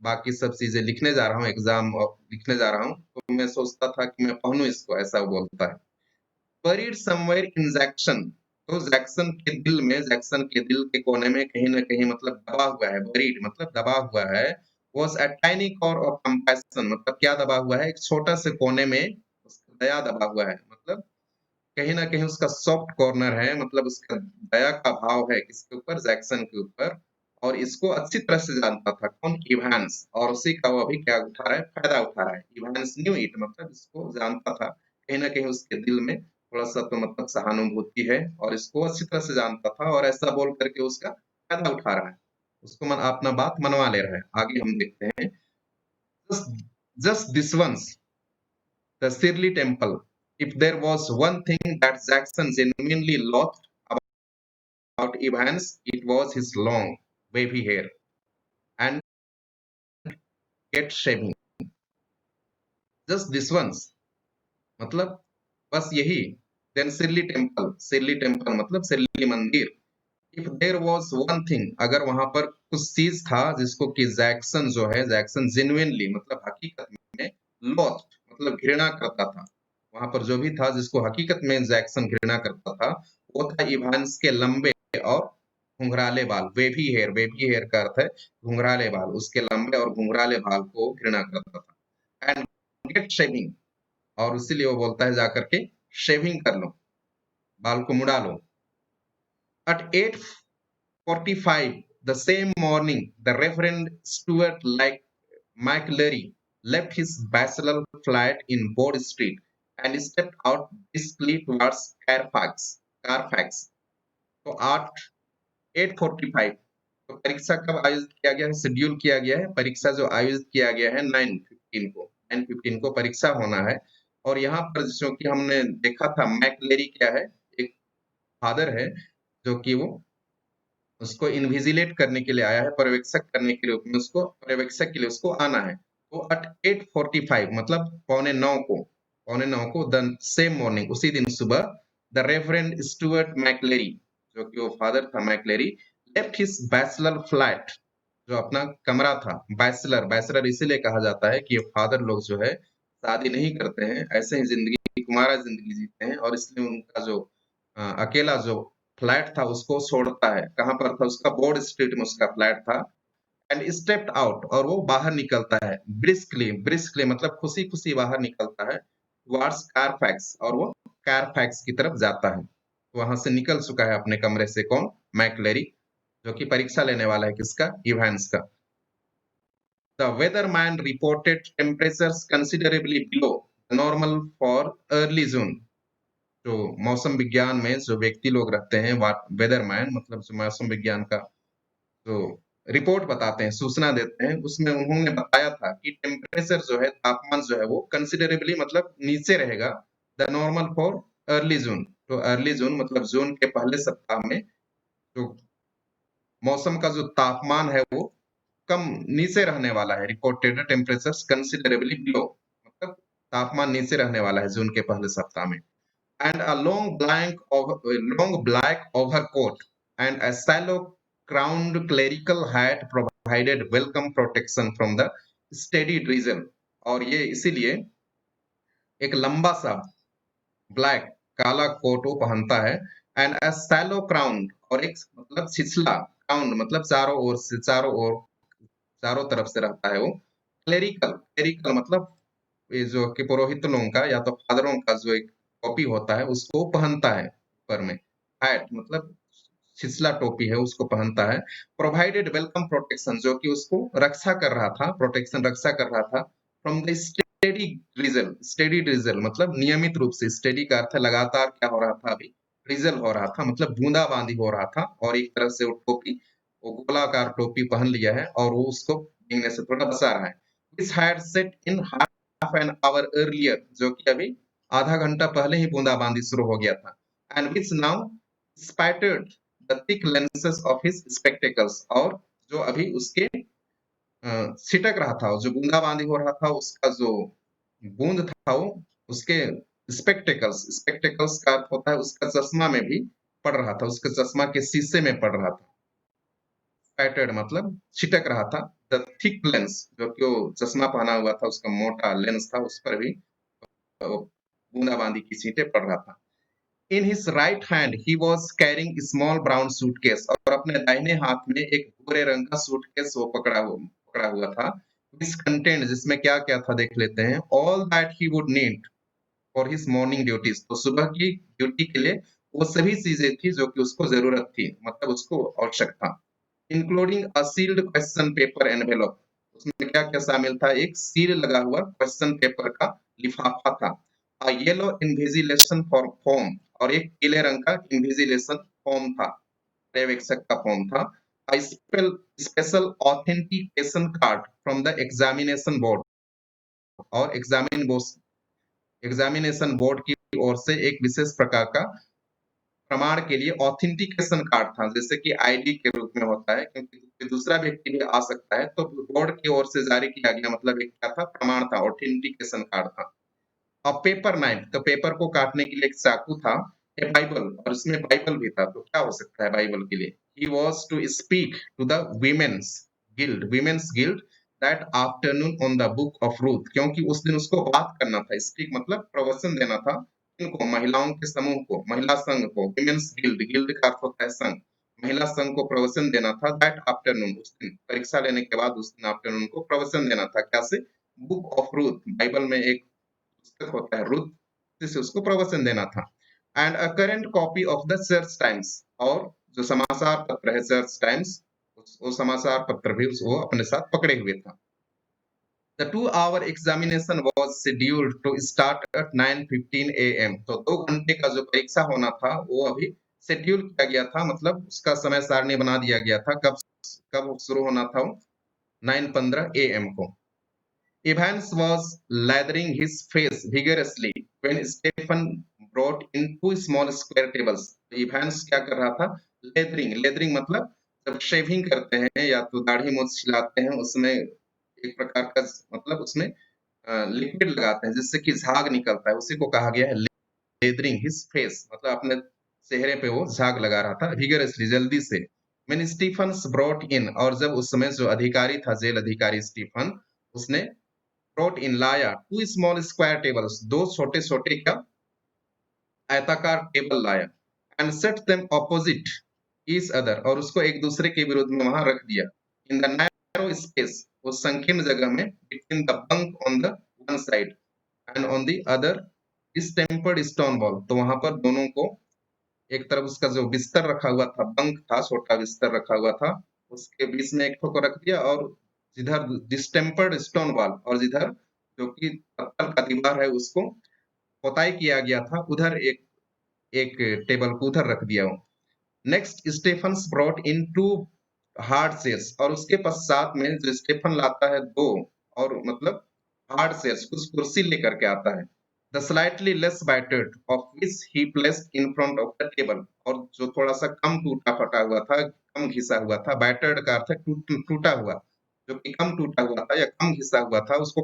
बाकी सब चीजें लिखने जा रहा हूँ, एग्जाम और लिखने जा रहा हूँ, तो मैं सोचता था कि मैं पढ़ूं इसको, ऐसा वो बोलता है। बरीड समवेयर इन जैक्सन, तो जैक्सन के दिल में, जैक्सन के दिल के कोने में कहीं ना कहीं मतलब दबा हुआ है, बरीड मतलब दबा हुआ है, was a tiny core of compassion, मतलब क्या दबा हुआ है, एक छोटा से कोने में उसका दया दबा हुआ है, मतलब कहीं ना कहीं उसका सॉफ्ट कॉर्नर है, मतलब उसका दया का भाव है किसके ऊपर, जैक्सन के ऊपर। और इसको अच्छी तरह से जानता था कौन, इवांस, और उसी का वो अभी क्या उठा रहा है, फायदा उठा रहा है। इवांस न्यू इट, मतलब इसको जानता था, कहीं ना कहीं उसके दिल में थोड़ा सा तो मतलब सहानुभूति है, और इसको अच्छी तरह से जानता था, और ऐसा बोल करके उसका फायदा उठा रहा है, उसको अपना बात मनवा ले रहा है। आगे हम देखते हैं, just this once the Shirley Temple. If there was one thing that Jackson genuinely loved about Evans, it was his long, wavy hair and get shaving. Just this once, मतलब बस यही। Then Shirley Temple, Shirley Temple मतलब शिरली मंदिर। If there was one thing, अगर वहां पर कुछ चीज था जिसको कि जैक्सन जो है, जैक्सन जेन्युइनली मतलब हकीकत में, लॉस्ट मतलब घृणा करता था, वहां पर जो भी था जिसको हकीकत में जैक्सन घृणा करता था, वो था इवांस के लंबे और घुंघराले बाल। वेवी हेयर का अर्थ है घुंघराले बाल, उसके लंबे और घुंघराले बाल को घृणा करता था। एंड गेट शेविंग, और इसीलिए वो बोलता है जाकर के शेविंग कर लो, बाल को मुड़ा लो। At 8:45 the same morning, the Reverend Stuart like McLeary left his bachelor flat in Board Street and stepped out briskly towards Carfax. तो 8:45, तो परीक्षा कब आयोजित किया गया है, शेड्यूल किया गया है, परीक्षा जो आयोजित किया गया है 9:15 को, 9:15 को परीक्षा होना है। और यहाँ पर जो कि हमने देखा था, मैकलेरी क्या है, एक फादर है, जो कि वो उसको इन्विजिलेट करने के लिए आया है, पर्यवेक्षक करने के लिए, उसको पर्यवेक्षक के लिए उसको आना है। तो एट 8:45 मतलब पौने नौ को द सेम मॉर्निंग, उसी दिन सुबह, द रेवरेंड स्टुअर्ट मैकलेरी, जो कि वो फादर था McLeary, left his bachelor flat, जो अपना कमरा था, बैचलर, बैचलर इसीलिए कहा जाता है कि ये फादर लोग जो है शादी नहीं करते हैं, ऐसे ही जिंदगी, कुमारा जिंदगी जीते हैं, और इसलिए उनका जो अकेला जो फ्लैट था उसको छोड़ता है। कहाँ पर था उसका, बोर्ड स्ट्रीट में उसका फ्लैट था। एंड स्टेप्ड आउट, और वो बाहर निकलता है, ब्रिस्कली, ब्रिस्कली मतलब खुशी खुशी बाहर निकलता है, टुवर्ड्स कारफैक्स, और वो कारफैक्स की तरफ जाता है। तो वहां से निकल चुका है अपने कमरे से कौन, मैकलेरी, जो कि परीक्षा लेने वाला है किसका, इवांस का। The weatherman reported temperatures considerably below the normal for early June. जो मौसम विज्ञान में जो व्यक्ति लोग रहते हैं, वेदरमैन मतलब जो मौसम विज्ञान का जो रिपोर्ट बताते हैं, सूचना देते हैं, उसमें उन्होंने बताया था कि टेम्परेचर जो है, तापमान जो है वो कंसिडरेबली मतलब नीचे रहेगा, द नॉर्मल फॉर अर्ली जून। तो अर्ली जून मतलब जून के पहले सप्ताह में जो मौसम का जो तापमान है वो कम, नीचे रहने वाला है। रिपोर्टेड टेम्परेचर कंसिडरेबली बिलो, मतलब तापमान नीचे रहने वाला है जून के पहले सप्ताह में। And a long black overcoat and a shallow crowned clerical hat provided welcome protection from the steady drizzle. और ये इसीलिए एक लंबा सा ब्लैक काला कोट वो पहनता है एंड अ सैलो क्राउन और एक मतलब छिछला क्राउन मतलब चारों तरफ से रहता है वो। क्लेरिकल क्लेरिकल मतलब ये जो कि पुरोहित लोगों का या तो फादरों का जो एक टोपी होता है उसको पहनता है ऊपर में। हैट मतलब छिछला टोपी है उसको पहनता है। प्रोवाइडेड वेलकम प्रोटेक्शन जो कि उसको रक्षा कर रहा था, प्रोटेक्शन रक्षा कर रहा था फ्रॉम द स्टेडी ड्रिजल मतलब नियमित रूप से, स्टेडी का अर्थ है लगातार क्या हो रहा था अभी, ड्रिजल हो रहा था मतलब बूंदाबांदी हो रहा था। और एक तरह से वो टोपी, वो गोलाकार टोपी पहन लिया है और वो उसको भीगने से थोड़ा बचा रहा है। This had set in half an our earlier जो कि अभी आधा घंटा पहले ही बूंदाबांदी शुरू हो गया था। And which now spattered the thick lenses of his spectacles और जो अभी उसके छिटक रहा था, जो बूंदाबांदी हो रहा था उसका जो बूंद था वो उसके स्पेक्टेकल्स, स्पेक्टेकल्स का अर्थ होता है उसका चश्मा में भी पड़ रहा था, उसके चश्मा के शीशे में पड़ रहा था। स्पैटर्ड मतलब छिटक रहा था। द थिक लेंस जो कि वो चश्मा पहना हुआ था उसका मोटा लेंस था उस पर भी बूंदाबांदी की छींटे पड़ रहा था। In his right hand he was carrying small brown suitcase और अपने दाहिने हाथ में एक भूरे रंग का सूटकेस वो पकड़ा हुआ था। दिस कंटेंट जिसमें क्या क्या था देख लेते हैं। All that he would need for his morning duties, तो सुबह की ड्यूटी के लिए वो सभी चीजें थी जो कि उसको जरूरत थी, मतलब उसको आवश्यक था। Including a sealed question paper envelope, उसमें क्या क्या शामिल था, एक सील लगा हुआ क्वेश्चन पेपर का लिफाफा था। अ येलो इन्विजिलेशन फॉर फॉर्म और एक पीले रंग का इन्विजिलेशन फॉर्म था, पर्यवेक्षक का फॉर्म था। A special authentication card from the examination board और एग्जामिनेशन बोर्ड की ओर से एक विशेष प्रकार का प्रमाण के लिए ऑथेंटिकेशन कार्ड था, जैसे कि आईडी के रूप में होता है, क्योंकि कोई दूसरा व्यक्ति भी आ सकता है तो बोर्ड की ओर से जारी किया गया मतलब एक क्या था, प्रमाण था, ऑथेंटिकेशन कार्ड था। और पेपर नाइफ, तो पेपर को काटने के लिए एक चाकू था। ए बाइबल, और इसमें बाइबल भी था, तो क्या हो सकता है बाइबल के लिए। He was to speak to the women's guild that afternoon on the book of Ruth, क्योंकि उस दिन उसको बात करना था, स्पीक मतलब प्रवचन देना था इनको, महिलाओं के समूह को, महिला संघ को। वीमेन्स गिल्ड, गिल्ड का अर्थ होता है संघ, महिला संघ को प्रवचन देना था। दैट आफ्टरनून, उस दिन परीक्षा लेने के बाद उस दिन आफ्टरनून को प्रवचन देना था, क्या से, बुक ऑफ रूथ, बाइबल में एक पुस्तक होता है रुत, जिसे उसको प्रवचन देना था। And a current copy of the church times, और जो समाचार पत्र है चर्च टाइम्स, वो समाचार पत्र भी वो अपने साथ पकड़े हुए था। The 2 hour examination was scheduled to start at 9:15 a.m. तो 2 घंटे का जो परीक्षा होना था वो अभी शेड्यूल किया गया था, मतलब उसका समय सारणी बना दिया गया था, कब कब शुरू होना था वो, 9:15 AM को। Evans was lathering his face vigorously when Stephen brought in 2 small square tables. Evans क्या कर रहा था, लेदरिंग मतलब जब शेविंग करते हैं या तो दाढ़ी मूंछ छिलाते हैं उसमें एक प्रकार का मतलब उसमें लिक्विड लगाते हैं जिससे कि झाग निकलता है, उसी को कहा गया है लेदरिंग हिज फेस, मतलब अपने चेहरे पे वो झाग लगा रहा था विगरसली, जल्दी से। मैंने स्टीफन ब्रॉट इन, और जब उस समय जो अधिकारी था, जेल अधिकारी स्टीफन, उसने ब्रॉट इन लाया 2 small square tables, 2 छोटे-छोटे क्या, आयताकार टेबल लाया। And set them opposite each other, और उसको एक दूसरे के विरुद्ध में वहां रख दिया। इन द नैरो स्पेस, उस संकीर्ण जगह में, between the bunk on the one side and on the other distempered stone wall, तो वहां पर दोनों को, एक तरफ उसका जो बिस्तर रखा हुआ था, बंक था, छोटा बिस्तर रखा हुआ था, उसके बीच में एक ठो को रख दिया, और जिधर डिस्टेम्पर्ड स्टोन वॉल, और जिधर जो कि पत्थर का दीवार है उसको पोताई किया गया था, उधर एक एक टेबल को उधर रख दिया। Next Stefan's brought in 2 hard chairs, और उसके पश्चात में जो स्टेफन लाता है 2 और मतलब हार्ड चेयर्स, कुछ कुर्सी लेकर के आता है। The slightly less battered of which he placed in front of the table, और जो थोड़ा सा कम टूटा फटा हुआ था, कम घिसा हुआ था, बैटर्ड का अर्थ है टूटा हुआ, जो कि कम टूटा हुआ था या कम घिसा हुआ था, उसको